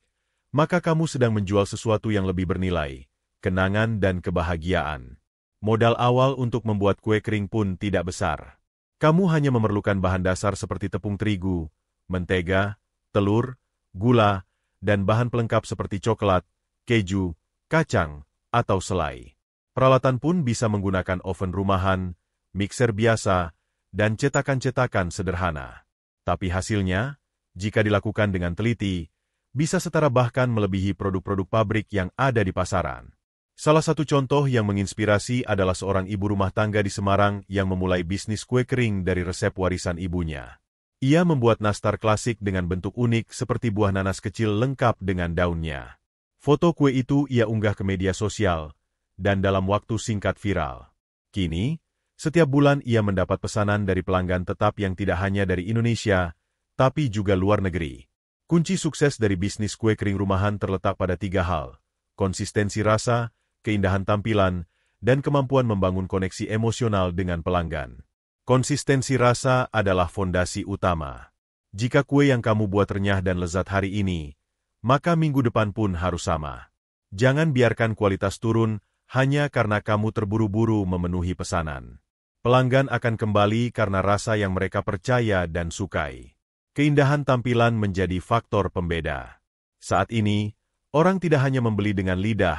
maka kamu sedang menjual sesuatu yang lebih bernilai, kenangan dan kebahagiaan. Modal awal untuk membuat kue kering pun tidak besar. Kamu hanya memerlukan bahan dasar seperti tepung terigu, mentega, telur, gula, dan bahan pelengkap seperti coklat, keju, kacang, atau selai. Peralatan pun bisa menggunakan oven rumahan, mixer biasa, dan cetakan-cetakan sederhana. Tapi hasilnya, jika dilakukan dengan teliti, bisa setara bahkan melebihi produk-produk pabrik yang ada di pasaran. Salah satu contoh yang menginspirasi adalah seorang ibu rumah tangga di Semarang yang memulai bisnis kue kering dari resep warisan ibunya. Ia membuat nastar klasik dengan bentuk unik seperti buah nanas kecil lengkap dengan daunnya. Foto kue itu ia unggah ke media sosial, dan dalam waktu singkat viral. Kini, setiap bulan ia mendapat pesanan dari pelanggan tetap yang tidak hanya dari Indonesia, tapi juga luar negeri. Kunci sukses dari bisnis kue kering rumahan terletak pada 3 hal: konsistensi rasa, keindahan tampilan, dan kemampuan membangun koneksi emosional dengan pelanggan. Konsistensi rasa adalah fondasi utama. Jika kue yang kamu buat renyah dan lezat hari ini, maka minggu depan pun harus sama. Jangan biarkan kualitas turun hanya karena kamu terburu-buru memenuhi pesanan. Pelanggan akan kembali karena rasa yang mereka percaya dan sukai. Keindahan tampilan menjadi faktor pembeda. Saat ini, orang tidak hanya membeli dengan lidah,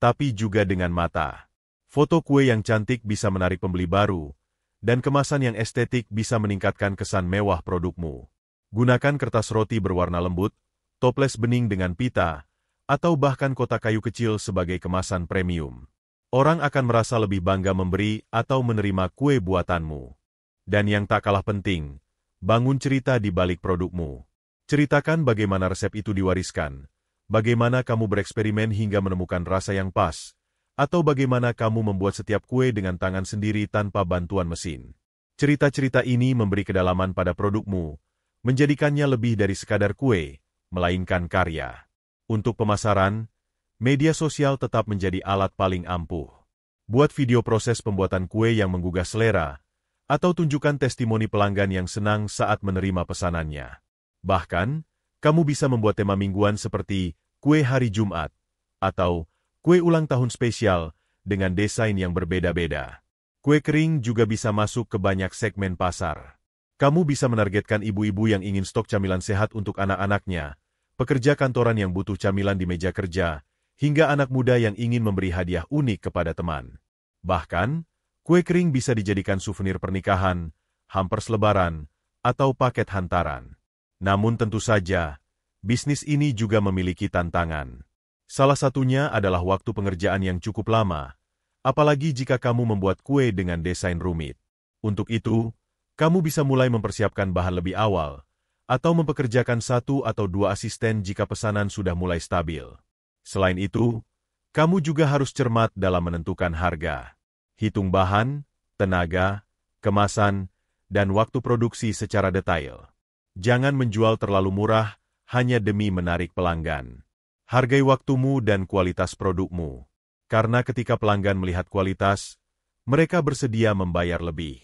tapi juga dengan mata. Foto kue yang cantik bisa menarik pembeli baru, dan kemasan yang estetik bisa meningkatkan kesan mewah produkmu. Gunakan kertas roti berwarna lembut, toples bening dengan pita, atau bahkan kotak kayu kecil sebagai kemasan premium. Orang akan merasa lebih bangga memberi atau menerima kue buatanmu. Dan yang tak kalah penting, bangun cerita di balik produkmu. Ceritakan bagaimana resep itu diwariskan, bagaimana kamu bereksperimen hingga menemukan rasa yang pas, atau bagaimana kamu membuat setiap kue dengan tangan sendiri tanpa bantuan mesin. Cerita-cerita ini memberi kedalaman pada produkmu, menjadikannya lebih dari sekadar kue, melainkan karya. Untuk pemasaran, media sosial tetap menjadi alat paling ampuh. Buat video proses pembuatan kue yang menggugah selera, atau tunjukkan testimoni pelanggan yang senang saat menerima pesanannya. Bahkan, kamu bisa membuat tema mingguan seperti kue hari Jumat, atau kue ulang tahun spesial dengan desain yang berbeda-beda. Kue kering juga bisa masuk ke banyak segmen pasar. Kamu bisa menargetkan ibu-ibu yang ingin stok camilan sehat untuk anak-anaknya, pekerja kantoran yang butuh camilan di meja kerja, hingga anak muda yang ingin memberi hadiah unik kepada teman. Bahkan, kue kering bisa dijadikan souvenir pernikahan, hampers lebaran, atau paket hantaran. Namun tentu saja, bisnis ini juga memiliki tantangan. Salah satunya adalah waktu pengerjaan yang cukup lama, apalagi jika kamu membuat kue dengan desain rumit. Untuk itu, kamu bisa mulai mempersiapkan bahan lebih awal, atau mempekerjakan 1 atau 2 asisten jika pesanan sudah mulai stabil. Selain itu, kamu juga harus cermat dalam menentukan harga. Hitung bahan, tenaga, kemasan, dan waktu produksi secara detail. Jangan menjual terlalu murah hanya demi menarik pelanggan. Hargai waktumu dan kualitas produkmu. Karena ketika pelanggan melihat kualitas, mereka bersedia membayar lebih.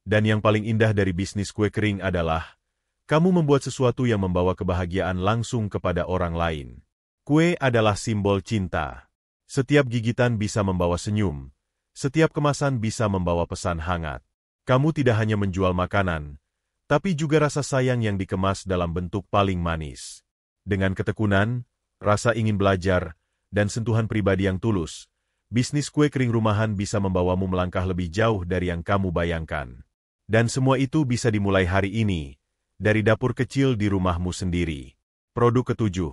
Dan yang paling indah dari bisnis kue kering adalah, kamu membuat sesuatu yang membawa kebahagiaan langsung kepada orang lain. Kue adalah simbol cinta. Setiap gigitan bisa membawa senyum. Setiap kemasan bisa membawa pesan hangat. Kamu tidak hanya menjual makanan, tapi juga rasa sayang yang dikemas dalam bentuk paling manis. Dengan ketekunan, rasa ingin belajar, dan sentuhan pribadi yang tulus, bisnis kue kering rumahan bisa membawamu melangkah lebih jauh dari yang kamu bayangkan. Dan semua itu bisa dimulai hari ini, dari dapur kecil di rumahmu sendiri. Produk ke-7,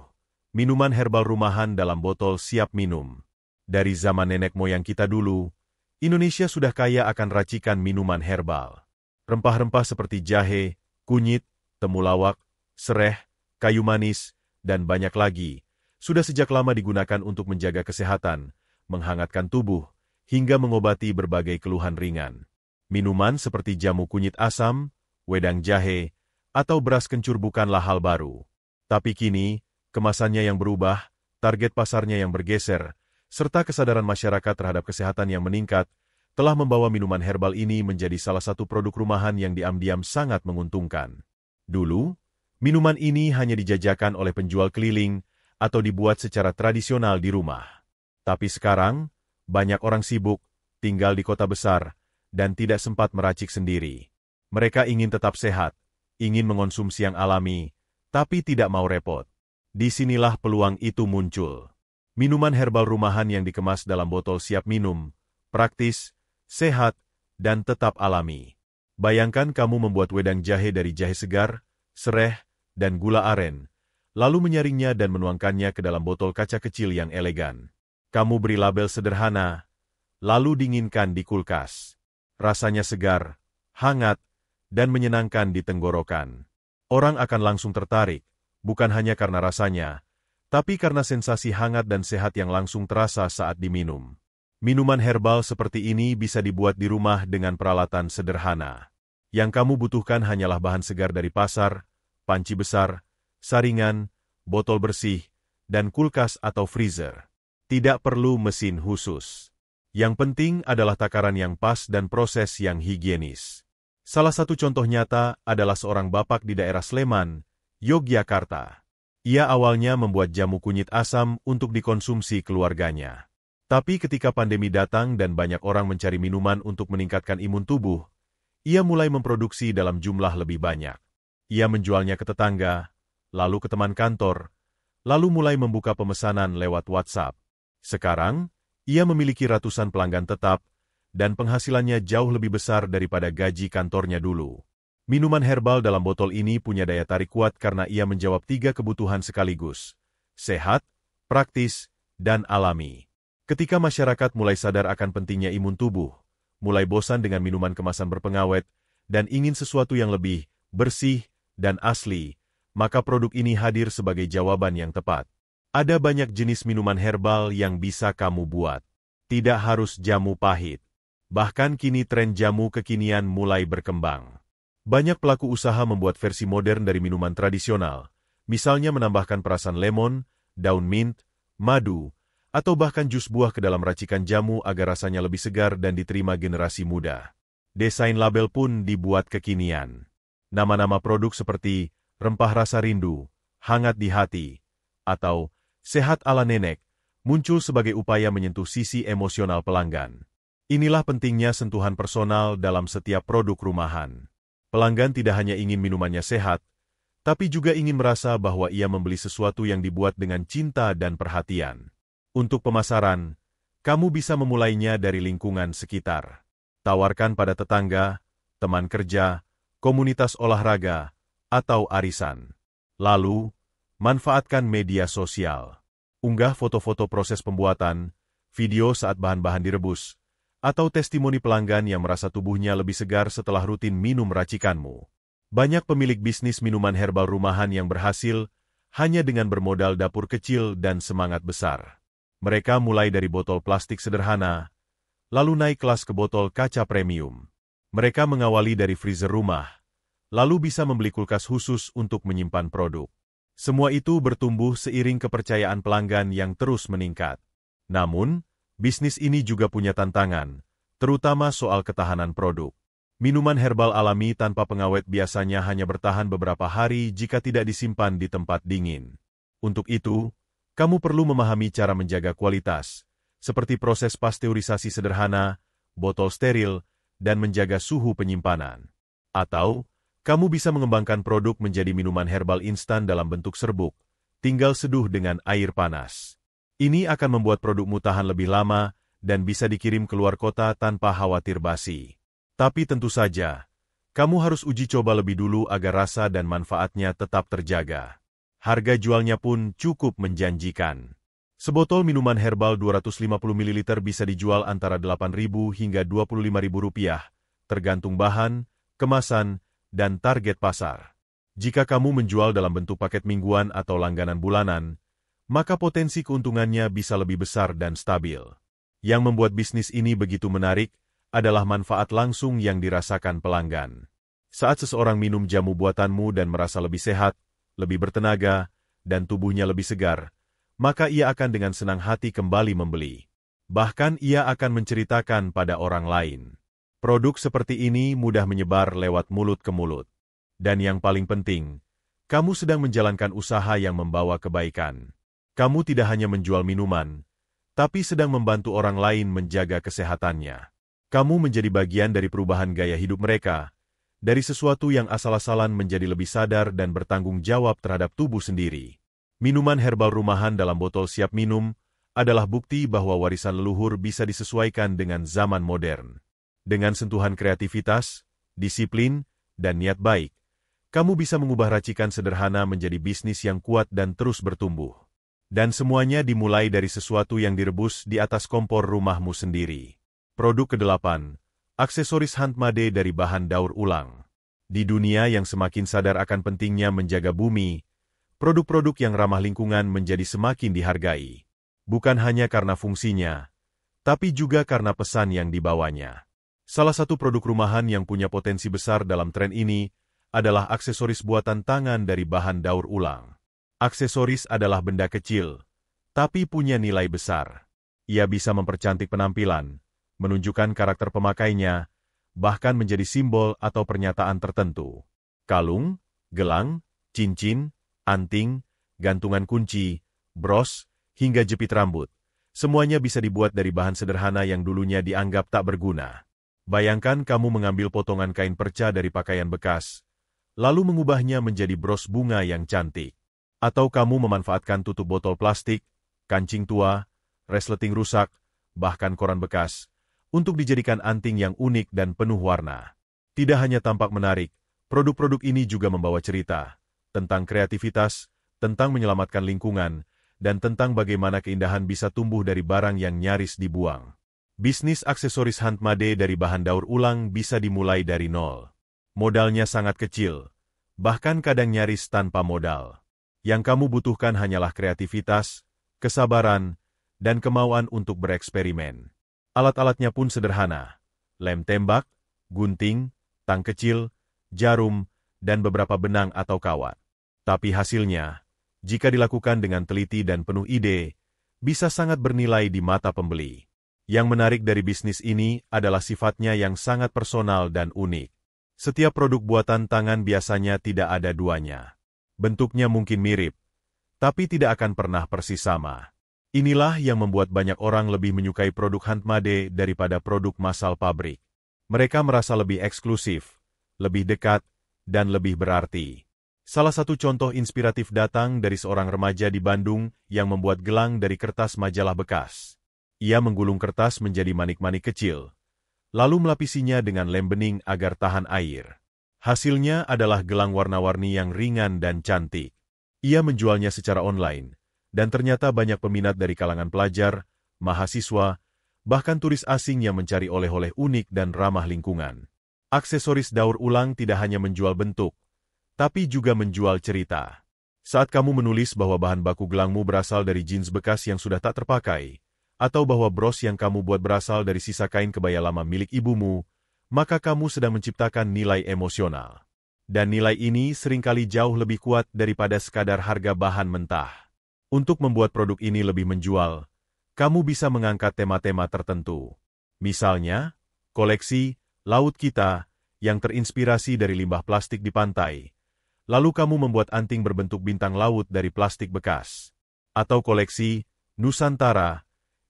minuman herbal rumahan dalam botol siap minum. Dari zaman nenek moyang kita dulu, Indonesia sudah kaya akan racikan minuman herbal. Rempah-rempah seperti jahe, kunyit, temulawak, sereh, kayu manis, dan banyak lagi, Sudah sejak lama digunakan untuk menjaga kesehatan, menghangatkan tubuh, hingga mengobati berbagai keluhan ringan. Minuman seperti jamu kunyit asam, wedang jahe, atau beras kencur bukanlah hal baru. Tapi kini, kemasannya yang berubah, target pasarnya yang bergeser, serta kesadaran masyarakat terhadap kesehatan yang meningkat, telah membawa minuman herbal ini menjadi salah satu produk rumahan yang diam-diam sangat menguntungkan. Dulu, minuman ini hanya dijajakan oleh penjual keliling atau dibuat secara tradisional di rumah. Tapi sekarang, banyak orang sibuk, tinggal di kota besar, dan tidak sempat meracik sendiri. Mereka ingin tetap sehat, ingin mengonsumsi yang alami, tapi tidak mau repot. Disinilah peluang itu muncul. Minuman herbal rumahan yang dikemas dalam botol siap minum, praktis, sehat, dan tetap alami. Bayangkan kamu membuat wedang jahe dari jahe segar, sereh, dan gula aren, lalu menyaringnya dan menuangkannya ke dalam botol kaca kecil yang elegan. Kamu beri label sederhana, lalu dinginkan di kulkas. Rasanya segar, hangat, dan menyenangkan di tenggorokan. Orang akan langsung tertarik, bukan hanya karena rasanya, tapi karena sensasi hangat dan sehat yang langsung terasa saat diminum. Minuman herbal seperti ini bisa dibuat di rumah dengan peralatan sederhana. Yang kamu butuhkan hanyalah bahan segar dari pasar, panci besar, saringan, botol bersih, dan kulkas atau freezer. Tidak perlu mesin khusus. Yang penting adalah takaran yang pas dan proses yang higienis. Salah satu contoh nyata adalah seorang bapak di daerah Sleman, Yogyakarta. Ia awalnya membuat jamu kunyit asam untuk dikonsumsi keluarganya. Tapi ketika pandemi datang dan banyak orang mencari minuman untuk meningkatkan imun tubuh, ia mulai memproduksi dalam jumlah lebih banyak. Ia menjualnya ke tetangga, lalu ke teman kantor, lalu mulai membuka pemesanan lewat WhatsApp. Sekarang, ia memiliki ratusan pelanggan tetap, dan penghasilannya jauh lebih besar daripada gaji kantornya dulu. Minuman herbal dalam botol ini punya daya tarik kuat karena ia menjawab 3 kebutuhan sekaligus: sehat, praktis, dan alami. Ketika masyarakat mulai sadar akan pentingnya imun tubuh, mulai bosan dengan minuman kemasan berpengawet, dan ingin sesuatu yang lebih bersih dan asli, maka produk ini hadir sebagai jawaban yang tepat. Ada banyak jenis minuman herbal yang bisa kamu buat. Tidak harus jamu pahit. Bahkan kini tren jamu kekinian mulai berkembang. Banyak pelaku usaha membuat versi modern dari minuman tradisional, misalnya menambahkan perasan lemon, daun mint, madu, atau bahkan jus buah ke dalam racikan jamu agar rasanya lebih segar dan diterima generasi muda. Desain label pun dibuat kekinian. Nama-nama produk seperti rempah rasa rindu, hangat di hati, atau sehat ala nenek, muncul sebagai upaya menyentuh sisi emosional pelanggan. Inilah pentingnya sentuhan personal dalam setiap produk rumahan. Pelanggan tidak hanya ingin minumannya sehat, tapi juga ingin merasa bahwa ia membeli sesuatu yang dibuat dengan cinta dan perhatian. Untuk pemasaran, kamu bisa memulainya dari lingkungan sekitar. Tawarkan pada tetangga, teman kerja, komunitas olahraga, atau arisan. Lalu, manfaatkan media sosial. Unggah foto-foto proses pembuatan, video saat bahan-bahan direbus, atau testimoni pelanggan yang merasa tubuhnya lebih segar setelah rutin minum racikanmu. Banyak pemilik bisnis minuman herbal rumahan yang berhasil hanya dengan bermodal dapur kecil dan semangat besar. Mereka mulai dari botol plastik sederhana, lalu naik kelas ke botol kaca premium. Mereka mengawali dari freezer rumah, lalu bisa membeli kulkas khusus untuk menyimpan produk. Semua itu bertumbuh seiring kepercayaan pelanggan yang terus meningkat. Namun, bisnis ini juga punya tantangan, terutama soal ketahanan produk. Minuman herbal alami tanpa pengawet biasanya hanya bertahan beberapa hari jika tidak disimpan di tempat dingin. Untuk itu, kamu perlu memahami cara menjaga kualitas, seperti proses pasteurisasi sederhana, botol steril, dan menjaga suhu penyimpanan. Atau, kamu bisa mengembangkan produk menjadi minuman herbal instan dalam bentuk serbuk, tinggal seduh dengan air panas. Ini akan membuat produkmu tahan lebih lama dan bisa dikirim keluar kota tanpa khawatir basi. Tapi tentu saja, kamu harus uji coba lebih dulu agar rasa dan manfaatnya tetap terjaga. Harga jualnya pun cukup menjanjikan. Sebotol minuman herbal 250 ml bisa dijual antara Rp8.000 hingga Rp25.000, tergantung bahan, kemasan, dan target pasar. Jika kamu menjual dalam bentuk paket mingguan atau langganan bulanan, maka potensi keuntungannya bisa lebih besar dan stabil. Yang membuat bisnis ini begitu menarik adalah manfaat langsung yang dirasakan pelanggan. Saat seseorang minum jamu buatanmu dan merasa lebih sehat, lebih bertenaga, dan tubuhnya lebih segar, maka ia akan dengan senang hati kembali membeli. Bahkan ia akan menceritakan pada orang lain. Produk seperti ini mudah menyebar lewat mulut ke mulut. Dan yang paling penting, kamu sedang menjalankan usaha yang membawa kebaikan. Kamu tidak hanya menjual minuman, tapi sedang membantu orang lain menjaga kesehatannya. Kamu menjadi bagian dari perubahan gaya hidup mereka, dari sesuatu yang asal-asalan menjadi lebih sadar dan bertanggung jawab terhadap tubuh sendiri. Minuman herbal rumahan dalam botol siap minum adalah bukti bahwa warisan leluhur bisa disesuaikan dengan zaman modern. Dengan sentuhan kreativitas, disiplin, dan niat baik, kamu bisa mengubah racikan sederhana menjadi bisnis yang kuat dan terus bertumbuh. Dan semuanya dimulai dari sesuatu yang direbus di atas kompor rumahmu sendiri. Produk ke-8, aksesoris handmade dari bahan daur ulang. Di dunia yang semakin sadar akan pentingnya menjaga bumi, produk-produk yang ramah lingkungan menjadi semakin dihargai. Bukan hanya karena fungsinya, tapi juga karena pesan yang dibawanya. Salah satu produk rumahan yang punya potensi besar dalam tren ini adalah aksesoris buatan tangan dari bahan daur ulang. Aksesoris adalah benda kecil, tapi punya nilai besar. Ia bisa mempercantik penampilan, menunjukkan karakter pemakainya, bahkan menjadi simbol atau pernyataan tertentu. Kalung, gelang, cincin, anting, gantungan kunci, bros, hingga jepit rambut. Semuanya bisa dibuat dari bahan sederhana yang dulunya dianggap tak berguna. Bayangkan kamu mengambil potongan kain perca dari pakaian bekas, lalu mengubahnya menjadi bros bunga yang cantik. Atau kamu memanfaatkan tutup botol plastik, kancing tua, resleting rusak, bahkan koran bekas, untuk dijadikan anting yang unik dan penuh warna. Tidak hanya tampak menarik, produk-produk ini juga membawa cerita tentang kreativitas, tentang menyelamatkan lingkungan, dan tentang bagaimana keindahan bisa tumbuh dari barang yang nyaris dibuang. Bisnis aksesoris handmade dari bahan daur ulang bisa dimulai dari nol. Modalnya sangat kecil, bahkan kadang nyaris tanpa modal. Yang kamu butuhkan hanyalah kreativitas, kesabaran, dan kemauan untuk bereksperimen. Alat-alatnya pun sederhana: lem tembak, gunting, tang kecil, jarum, dan beberapa benang atau kawat. Tapi hasilnya, jika dilakukan dengan teliti dan penuh ide, bisa sangat bernilai di mata pembeli. Yang menarik dari bisnis ini adalah sifatnya yang sangat personal dan unik. Setiap produk buatan tangan biasanya tidak ada duanya. Bentuknya mungkin mirip, tapi tidak akan pernah persis sama. Inilah yang membuat banyak orang lebih menyukai produk handmade daripada produk massal pabrik. Mereka merasa lebih eksklusif, lebih dekat, dan lebih berarti. Salah satu contoh inspiratif datang dari seorang remaja di Bandung yang membuat gelang dari kertas majalah bekas. Ia menggulung kertas menjadi manik-manik kecil, lalu melapisinya dengan lem bening agar tahan air. Hasilnya adalah gelang warna-warni yang ringan dan cantik. Ia menjualnya secara online, dan ternyata banyak peminat dari kalangan pelajar, mahasiswa, bahkan turis asing yang mencari oleh-oleh unik dan ramah lingkungan. Aksesoris daur ulang tidak hanya menjual bentuk, tapi juga menjual cerita. Saat kamu menulis bahwa bahan baku gelangmu berasal dari jeans bekas yang sudah tak terpakai, atau bahwa bros yang kamu buat berasal dari sisa kain kebaya lama milik ibumu, maka kamu sedang menciptakan nilai emosional. Dan nilai ini seringkali jauh lebih kuat daripada sekadar harga bahan mentah. Untuk membuat produk ini lebih menjual, kamu bisa mengangkat tema-tema tertentu. Misalnya, koleksi Laut Kita yang terinspirasi dari limbah plastik di pantai. Lalu kamu membuat anting berbentuk bintang laut dari plastik bekas. Atau koleksi Nusantara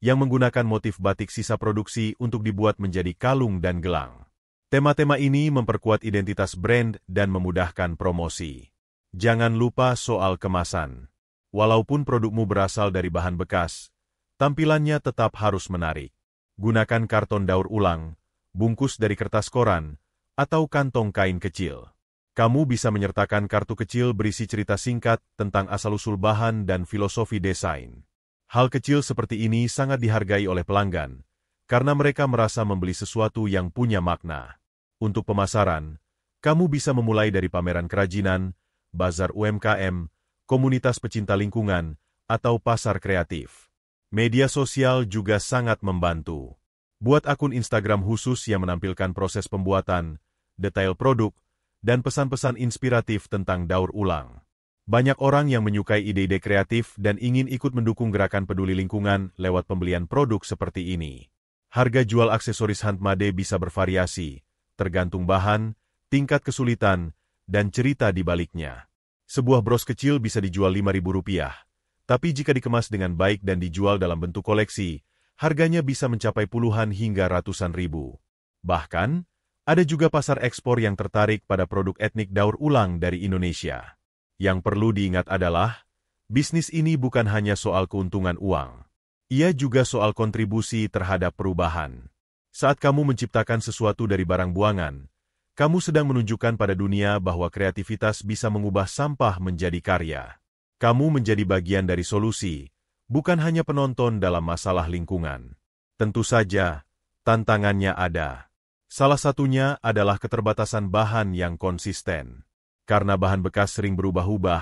yang menggunakan motif batik sisa produksi untuk dibuat menjadi kalung dan gelang. Tema-tema ini memperkuat identitas brand dan memudahkan promosi. Jangan lupa soal kemasan. Walaupun produkmu berasal dari bahan bekas, tampilannya tetap harus menarik. Gunakan karton daur ulang, bungkus dari kertas koran, atau kantong kain kecil. Kamu bisa menyertakan kartu kecil berisi cerita singkat tentang asal-usul bahan dan filosofi desain. Hal kecil seperti ini sangat dihargai oleh pelanggan, karena mereka merasa membeli sesuatu yang punya makna. Untuk pemasaran, kamu bisa memulai dari pameran kerajinan, bazar UMKM, komunitas pecinta lingkungan, atau pasar kreatif. Media sosial juga sangat membantu. Buat akun Instagram khusus yang menampilkan proses pembuatan, detail produk, dan pesan-pesan inspiratif tentang daur ulang. Banyak orang yang menyukai ide-ide kreatif dan ingin ikut mendukung gerakan peduli lingkungan lewat pembelian produk seperti ini. Harga jual aksesoris handmade bisa bervariasi, tergantung bahan, tingkat kesulitan, dan cerita di baliknya. Sebuah bros kecil bisa dijual Rp5.000, tapi jika dikemas dengan baik dan dijual dalam bentuk koleksi, harganya bisa mencapai puluhan hingga ratusan ribu. Bahkan, ada juga pasar ekspor yang tertarik pada produk etnik daur ulang dari Indonesia. Yang perlu diingat adalah, bisnis ini bukan hanya soal keuntungan uang. Ia juga soal kontribusi terhadap perubahan. Saat kamu menciptakan sesuatu dari barang buangan, kamu sedang menunjukkan pada dunia bahwa kreativitas bisa mengubah sampah menjadi karya. Kamu menjadi bagian dari solusi, bukan hanya penonton dalam masalah lingkungan. Tentu saja, tantangannya ada. Salah satunya adalah keterbatasan bahan yang konsisten. Karena bahan bekas sering berubah-ubah,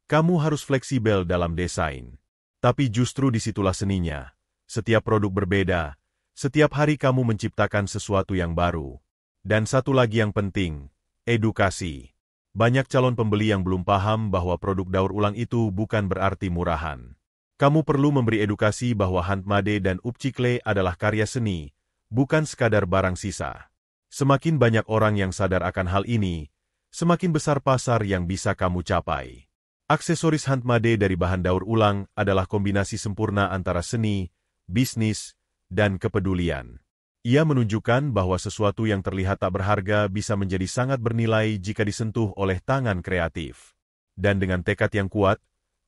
kamu harus fleksibel dalam desain. Tapi justru disitulah seninya. Setiap produk berbeda, setiap hari kamu menciptakan sesuatu yang baru. Dan satu lagi yang penting, edukasi. Banyak calon pembeli yang belum paham bahwa produk daur ulang itu bukan berarti murahan. Kamu perlu memberi edukasi bahwa handmade dan upcycle adalah karya seni, bukan sekadar barang sisa. Semakin banyak orang yang sadar akan hal ini, semakin besar pasar yang bisa kamu capai. Aksesoris handmade dari bahan daur ulang adalah kombinasi sempurna antara seni, bisnis, dan kepedulian. Ia menunjukkan bahwa sesuatu yang terlihat tak berharga bisa menjadi sangat bernilai jika disentuh oleh tangan kreatif. Dan dengan tekad yang kuat,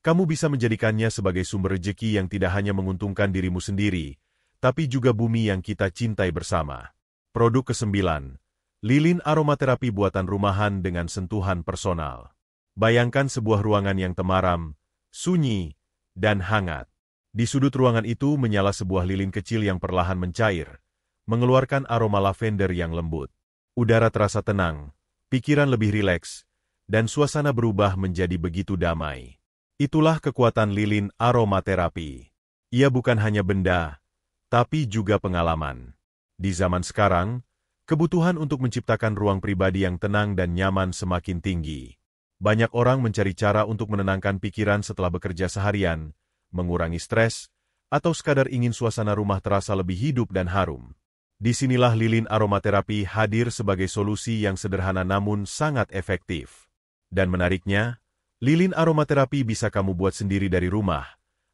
kamu bisa menjadikannya sebagai sumber rejeki yang tidak hanya menguntungkan dirimu sendiri, tapi juga bumi yang kita cintai bersama. Produk ke-9, lilin aromaterapi buatan rumahan dengan sentuhan personal. Bayangkan sebuah ruangan yang temaram, sunyi, dan hangat. Di sudut ruangan itu menyala sebuah lilin kecil yang perlahan mencair, mengeluarkan aroma lavender yang lembut. Udara terasa tenang, pikiran lebih rileks, dan suasana berubah menjadi begitu damai. Itulah kekuatan lilin aromaterapi. Ia bukan hanya benda, tapi juga pengalaman. Di zaman sekarang, kebutuhan untuk menciptakan ruang pribadi yang tenang dan nyaman semakin tinggi. Banyak orang mencari cara untuk menenangkan pikiran setelah bekerja seharian, mengurangi stres, atau sekadar ingin suasana rumah terasa lebih hidup dan harum. Disinilah lilin aromaterapi hadir sebagai solusi yang sederhana namun sangat efektif. Dan menariknya, lilin aromaterapi bisa kamu buat sendiri dari rumah,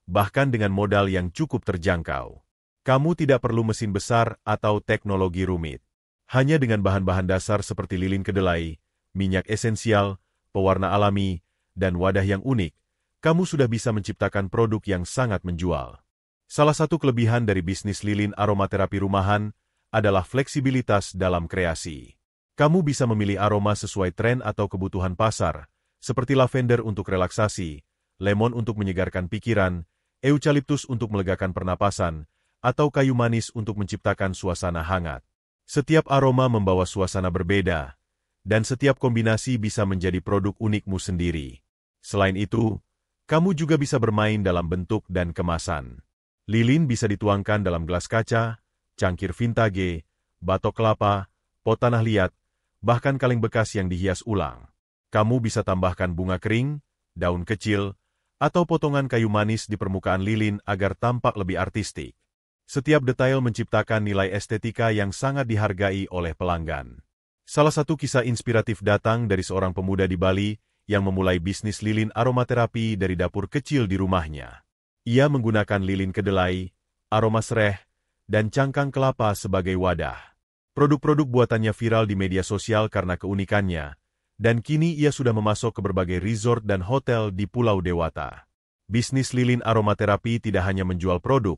bahkan dengan modal yang cukup terjangkau. Kamu tidak perlu mesin besar atau teknologi rumit. Hanya dengan bahan-bahan dasar seperti lilin kedelai, minyak esensial, pewarna alami, dan wadah yang unik, kamu sudah bisa menciptakan produk yang sangat menjual. Salah satu kelebihan dari bisnis lilin aromaterapi rumahan adalah fleksibilitas dalam kreasi. Kamu bisa memilih aroma sesuai tren atau kebutuhan pasar, seperti lavender untuk relaksasi, lemon untuk menyegarkan pikiran, eukaliptus untuk melegakan pernapasan, atau kayu manis untuk menciptakan suasana hangat. Setiap aroma membawa suasana berbeda, dan setiap kombinasi bisa menjadi produk unikmu sendiri. Selain itu, kamu juga bisa bermain dalam bentuk dan kemasan. Lilin bisa dituangkan dalam gelas kaca, cangkir vintage, batok kelapa, pot tanah liat, bahkan kaleng bekas yang dihias ulang. Kamu bisa tambahkan bunga kering, daun kecil, atau potongan kayu manis di permukaan lilin agar tampak lebih artistik. Setiap detail menciptakan nilai estetika yang sangat dihargai oleh pelanggan. Salah satu kisah inspiratif datang dari seorang pemuda di Bali yang memulai bisnis lilin aromaterapi dari dapur kecil di rumahnya. Ia menggunakan lilin kedelai, aroma sereh, dan cangkang kelapa sebagai wadah. Produk-produk buatannya viral di media sosial karena keunikannya, dan kini ia sudah memasok ke berbagai resort dan hotel di Pulau Dewata. Bisnis lilin aromaterapi tidak hanya menjual produk,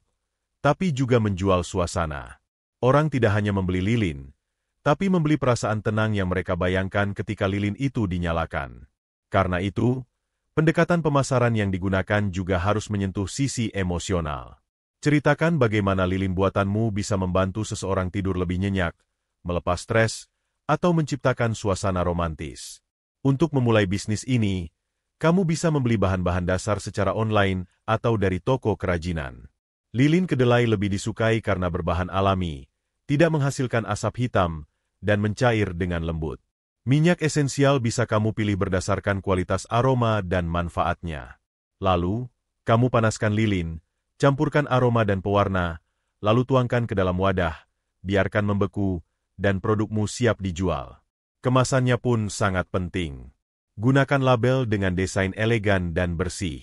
tapi juga menjual suasana. Orang tidak hanya membeli lilin, tapi membeli perasaan tenang yang mereka bayangkan ketika lilin itu dinyalakan. Karena itu, pendekatan pemasaran yang digunakan juga harus menyentuh sisi emosional. Ceritakan bagaimana lilin buatanmu bisa membantu seseorang tidur lebih nyenyak, melepas stres, atau menciptakan suasana romantis. Untuk memulai bisnis ini, Kamu bisa membeli bahan-bahan dasar secara online atau dari toko kerajinan. Lilin kedelai lebih disukai karena berbahan alami, tidak menghasilkan asap hitam, dan mencair dengan lembut. Minyak esensial bisa kamu pilih berdasarkan kualitas aroma dan manfaatnya. Lalu, kamu panaskan lilin, campurkan aroma dan pewarna, lalu tuangkan ke dalam wadah, biarkan membeku, dan produkmu siap dijual. Kemasannya pun sangat penting. Gunakan label dengan desain elegan dan bersih.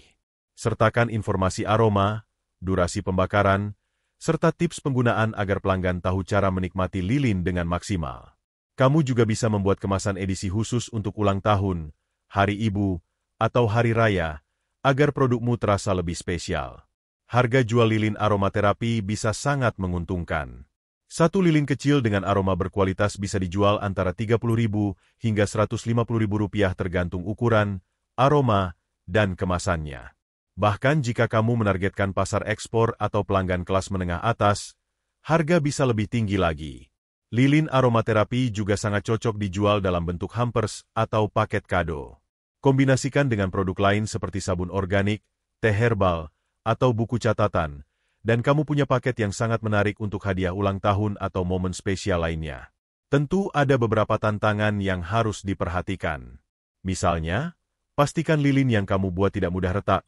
Sertakan informasi aroma, durasi pembakaran, serta tips penggunaan agar pelanggan tahu cara menikmati lilin dengan maksimal. Kamu juga bisa membuat kemasan edisi khusus untuk ulang tahun, hari ibu, atau hari raya, agar produkmu terasa lebih spesial. Harga jual lilin aromaterapi bisa sangat menguntungkan. Satu lilin kecil dengan aroma berkualitas bisa dijual antara Rp30.000 hingga Rp150.000 tergantung ukuran, aroma, dan kemasannya. Bahkan jika kamu menargetkan pasar ekspor atau pelanggan kelas menengah atas, harga bisa lebih tinggi lagi. Lilin aromaterapi juga sangat cocok dijual dalam bentuk hampers atau paket kado. Kombinasikan dengan produk lain seperti sabun organik, teh herbal, atau buku catatan, dan kamu punya paket yang sangat menarik untuk hadiah ulang tahun atau momen spesial lainnya. Tentu ada beberapa tantangan yang harus diperhatikan. Misalnya, pastikan lilin yang kamu buat tidak mudah retak,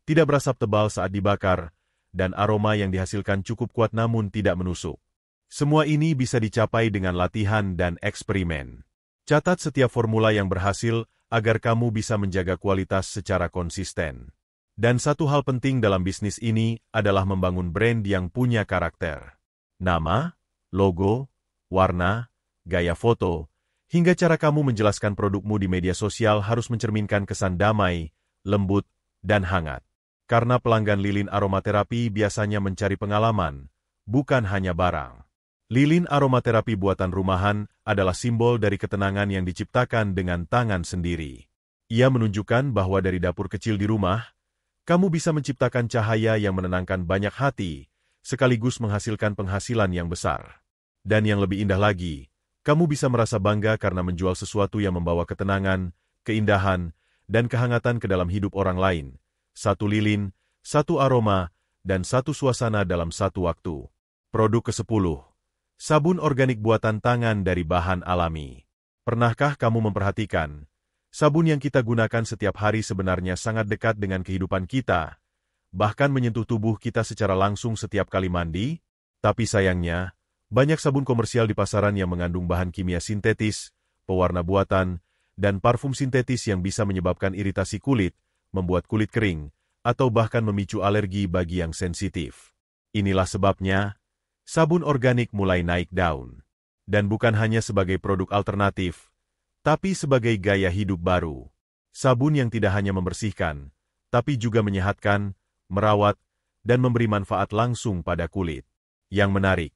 tidak berasap tebal saat dibakar, dan aroma yang dihasilkan cukup kuat namun tidak menusuk. Semua ini bisa dicapai dengan latihan dan eksperimen. Catat setiap formula yang berhasil agar kamu bisa menjaga kualitas secara konsisten. Dan satu hal penting dalam bisnis ini adalah membangun brand yang punya karakter. Nama, logo, warna, gaya foto, hingga cara kamu menjelaskan produkmu di media sosial harus mencerminkan kesan damai, lembut, dan hangat. Karena pelanggan lilin aromaterapi biasanya mencari pengalaman, bukan hanya barang. Lilin aromaterapi buatan rumahan adalah simbol dari ketenangan yang diciptakan dengan tangan sendiri. Ia menunjukkan bahwa dari dapur kecil di rumah, kamu bisa menciptakan cahaya yang menenangkan banyak hati, sekaligus menghasilkan penghasilan yang besar. Dan yang lebih indah lagi, kamu bisa merasa bangga karena menjual sesuatu yang membawa ketenangan, keindahan, dan kehangatan ke dalam hidup orang lain. Satu lilin, satu aroma, dan satu suasana dalam satu waktu. Produk ke-10. Sabun organik buatan tangan dari bahan alami. Pernahkah kamu memperhatikan? Sabun yang kita gunakan setiap hari sebenarnya sangat dekat dengan kehidupan kita, bahkan menyentuh tubuh kita secara langsung setiap kali mandi. Tapi sayangnya, banyak sabun komersial di pasaran yang mengandung bahan kimia sintetis, pewarna buatan, dan parfum sintetis yang bisa menyebabkan iritasi kulit, membuat kulit kering, atau bahkan memicu alergi bagi yang sensitif. Inilah sebabnya, sabun organik mulai naik daun. Dan bukan hanya sebagai produk alternatif, tapi sebagai gaya hidup baru. Sabun yang tidak hanya membersihkan, tapi juga menyehatkan, merawat, dan memberi manfaat langsung pada kulit. Yang menarik,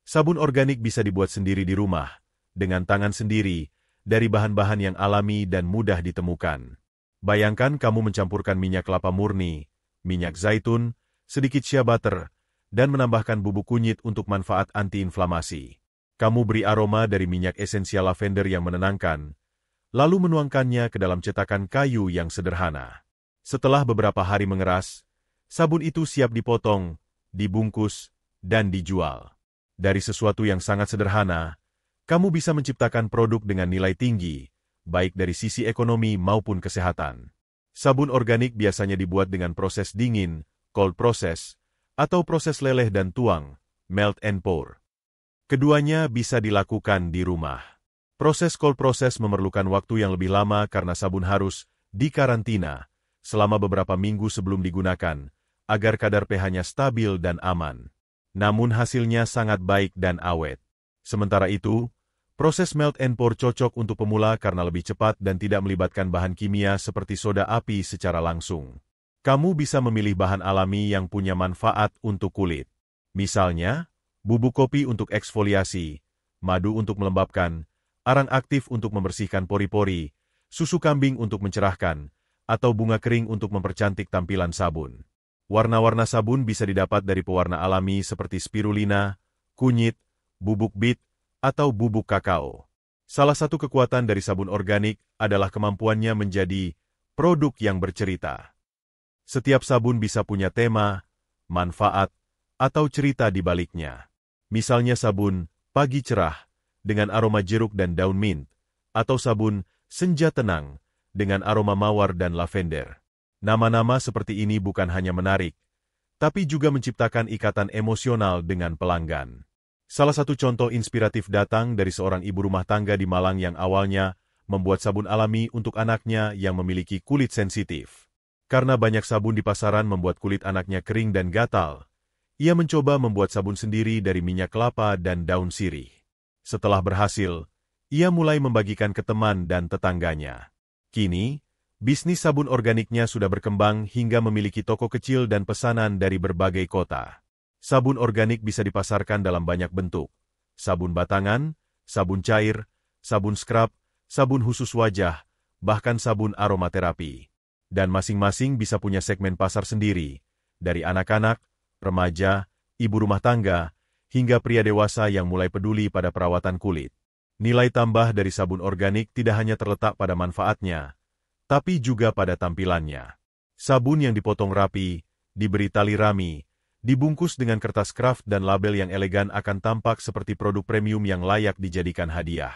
sabun organik bisa dibuat sendiri di rumah, dengan tangan sendiri, dari bahan-bahan yang alami dan mudah ditemukan. Bayangkan kamu mencampurkan minyak kelapa murni, minyak zaitun, sedikit shea butter, dan menambahkan bubuk kunyit untuk manfaat antiinflamasi. Kamu beri aroma dari minyak esensial lavender yang menenangkan, lalu menuangkannya ke dalam cetakan kayu yang sederhana. Setelah beberapa hari mengeras, sabun itu siap dipotong, dibungkus, dan dijual. Dari sesuatu yang sangat sederhana, kamu bisa menciptakan produk dengan nilai tinggi, baik dari sisi ekonomi maupun kesehatan. Sabun organik biasanya dibuat dengan proses dingin, cold process, atau proses leleh dan tuang, melt and pour. Keduanya bisa dilakukan di rumah. Proses cold process memerlukan waktu yang lebih lama karena sabun harus dikarantina selama beberapa minggu sebelum digunakan, agar kadar pH-nya stabil dan aman. Namun hasilnya sangat baik dan awet. Sementara itu, proses melt and pour cocok untuk pemula karena lebih cepat dan tidak melibatkan bahan kimia seperti soda api secara langsung. Kamu bisa memilih bahan alami yang punya manfaat untuk kulit. Misalnya, bubuk kopi untuk eksfoliasi, madu untuk melembabkan, arang aktif untuk membersihkan pori-pori, susu kambing untuk mencerahkan, atau bunga kering untuk mempercantik tampilan sabun. Warna-warna sabun bisa didapat dari pewarna alami seperti spirulina, kunyit, bubuk bit, atau bubuk kakao. Salah satu kekuatan dari sabun organik adalah kemampuannya menjadi Produk yang bercerita. Setiap sabun bisa punya tema, manfaat, atau cerita di baliknya. Misalnya sabun Pagi Cerah dengan aroma jeruk dan daun mint, atau sabun Senja Tenang dengan aroma mawar dan lavender. Nama-nama seperti ini bukan hanya menarik, tapi juga menciptakan ikatan emosional dengan pelanggan. Salah satu contoh inspiratif datang dari seorang ibu rumah tangga di Malang yang awalnya membuat sabun alami untuk anaknya yang memiliki kulit sensitif. Karena banyak sabun di pasaran membuat kulit anaknya kering dan gatal, ia mencoba membuat sabun sendiri dari minyak kelapa dan daun sirih. Setelah berhasil, ia mulai membagikan ke teman dan tetangganya. Kini, bisnis sabun organiknya sudah berkembang hingga memiliki toko kecil dan pesanan dari berbagai kota. Sabun organik bisa dipasarkan dalam banyak bentuk: sabun batangan, sabun cair, sabun scrub, sabun khusus wajah, bahkan sabun aromaterapi. Dan masing-masing bisa punya segmen pasar sendiri, dari anak-anak, remaja, ibu rumah tangga, hingga pria dewasa yang mulai peduli pada perawatan kulit. Nilai tambah dari sabun organik tidak hanya terletak pada manfaatnya, tapi juga pada tampilannya. Sabun yang dipotong rapi, diberi tali rami, dibungkus dengan kertas kraft dan label yang elegan akan tampak seperti produk premium yang layak dijadikan hadiah.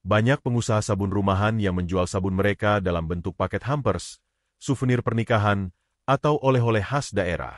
Banyak pengusaha sabun rumahan yang menjual sabun mereka dalam bentuk paket hampers, souvenir pernikahan, atau oleh-oleh khas daerah.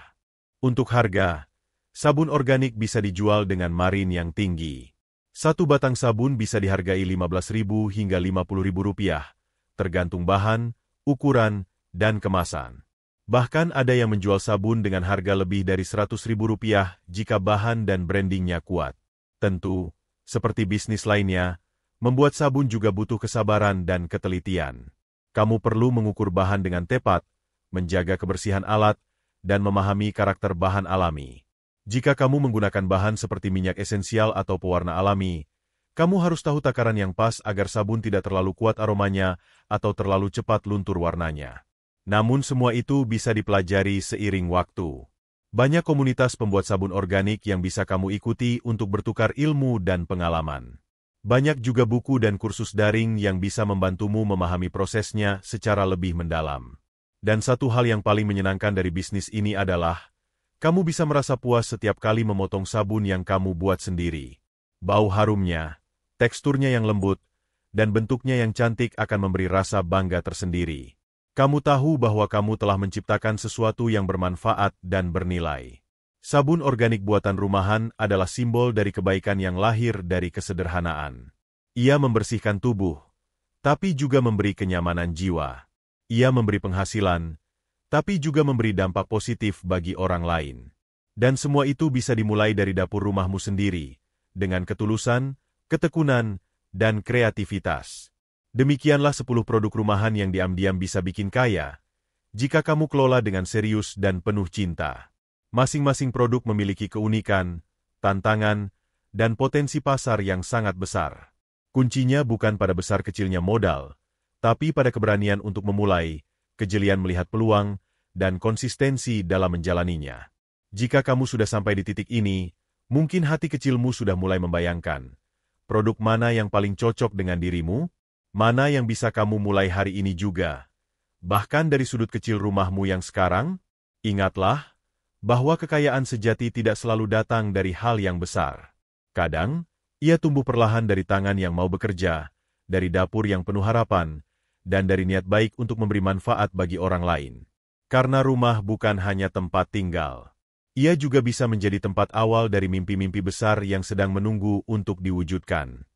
Untuk harga, sabun organik bisa dijual dengan margin yang tinggi. Satu batang sabun bisa dihargai Rp15.000 hingga Rp50.000, tergantung bahan, ukuran, dan kemasan. Bahkan ada yang menjual sabun dengan harga lebih dari Rp100.000 jika bahan dan brandingnya kuat. Tentu, seperti bisnis lainnya, membuat sabun juga butuh kesabaran dan ketelitian. Kamu perlu mengukur bahan dengan tepat, menjaga kebersihan alat, dan memahami karakter bahan alami. Jika kamu menggunakan bahan seperti minyak esensial atau pewarna alami, kamu harus tahu takaran yang pas agar sabun tidak terlalu kuat aromanya atau terlalu cepat luntur warnanya. Namun semua itu bisa dipelajari seiring waktu. Banyak komunitas pembuat sabun organik yang bisa kamu ikuti untuk bertukar ilmu dan pengalaman. Banyak juga buku dan kursus daring yang bisa membantumu memahami prosesnya secara lebih mendalam. Dan satu hal yang paling menyenangkan dari bisnis ini adalah, kamu bisa merasa puas setiap kali memotong sabun yang kamu buat sendiri. Bau harumnya, teksturnya yang lembut, dan bentuknya yang cantik akan memberi rasa bangga tersendiri. Kamu tahu bahwa kamu telah menciptakan sesuatu yang bermanfaat dan bernilai. Sabun organik buatan rumahan adalah simbol dari kebaikan yang lahir dari kesederhanaan. Ia membersihkan tubuh, tapi juga memberi kenyamanan jiwa. Ia memberi penghasilan, tapi juga memberi dampak positif bagi orang lain. Dan semua itu bisa dimulai dari dapur rumahmu sendiri, dengan ketulusan, ketekunan, dan kreativitas. Demikianlah 10 produk rumahan yang diam-diam bisa bikin kaya, jika kamu kelola dengan serius dan penuh cinta. Masing-masing produk memiliki keunikan, tantangan, dan potensi pasar yang sangat besar. Kuncinya bukan pada besar kecilnya modal, tapi pada keberanian untuk memulai, kejelian melihat peluang, dan konsistensi dalam menjalaninya. Jika kamu sudah sampai di titik ini, mungkin hati kecilmu sudah mulai membayangkan, produk mana yang paling cocok dengan dirimu, mana yang bisa kamu mulai hari ini juga. Bahkan dari sudut kecil rumahmu yang sekarang, ingatlah, bahwa kekayaan sejati tidak selalu datang dari hal yang besar. Kadang, ia tumbuh perlahan dari tangan yang mau bekerja, dari dapur yang penuh harapan, dan dari niat baik untuk memberi manfaat bagi orang lain. Karena rumah bukan hanya tempat tinggal. Ia juga bisa menjadi tempat awal dari mimpi-mimpi besar yang sedang menunggu untuk diwujudkan.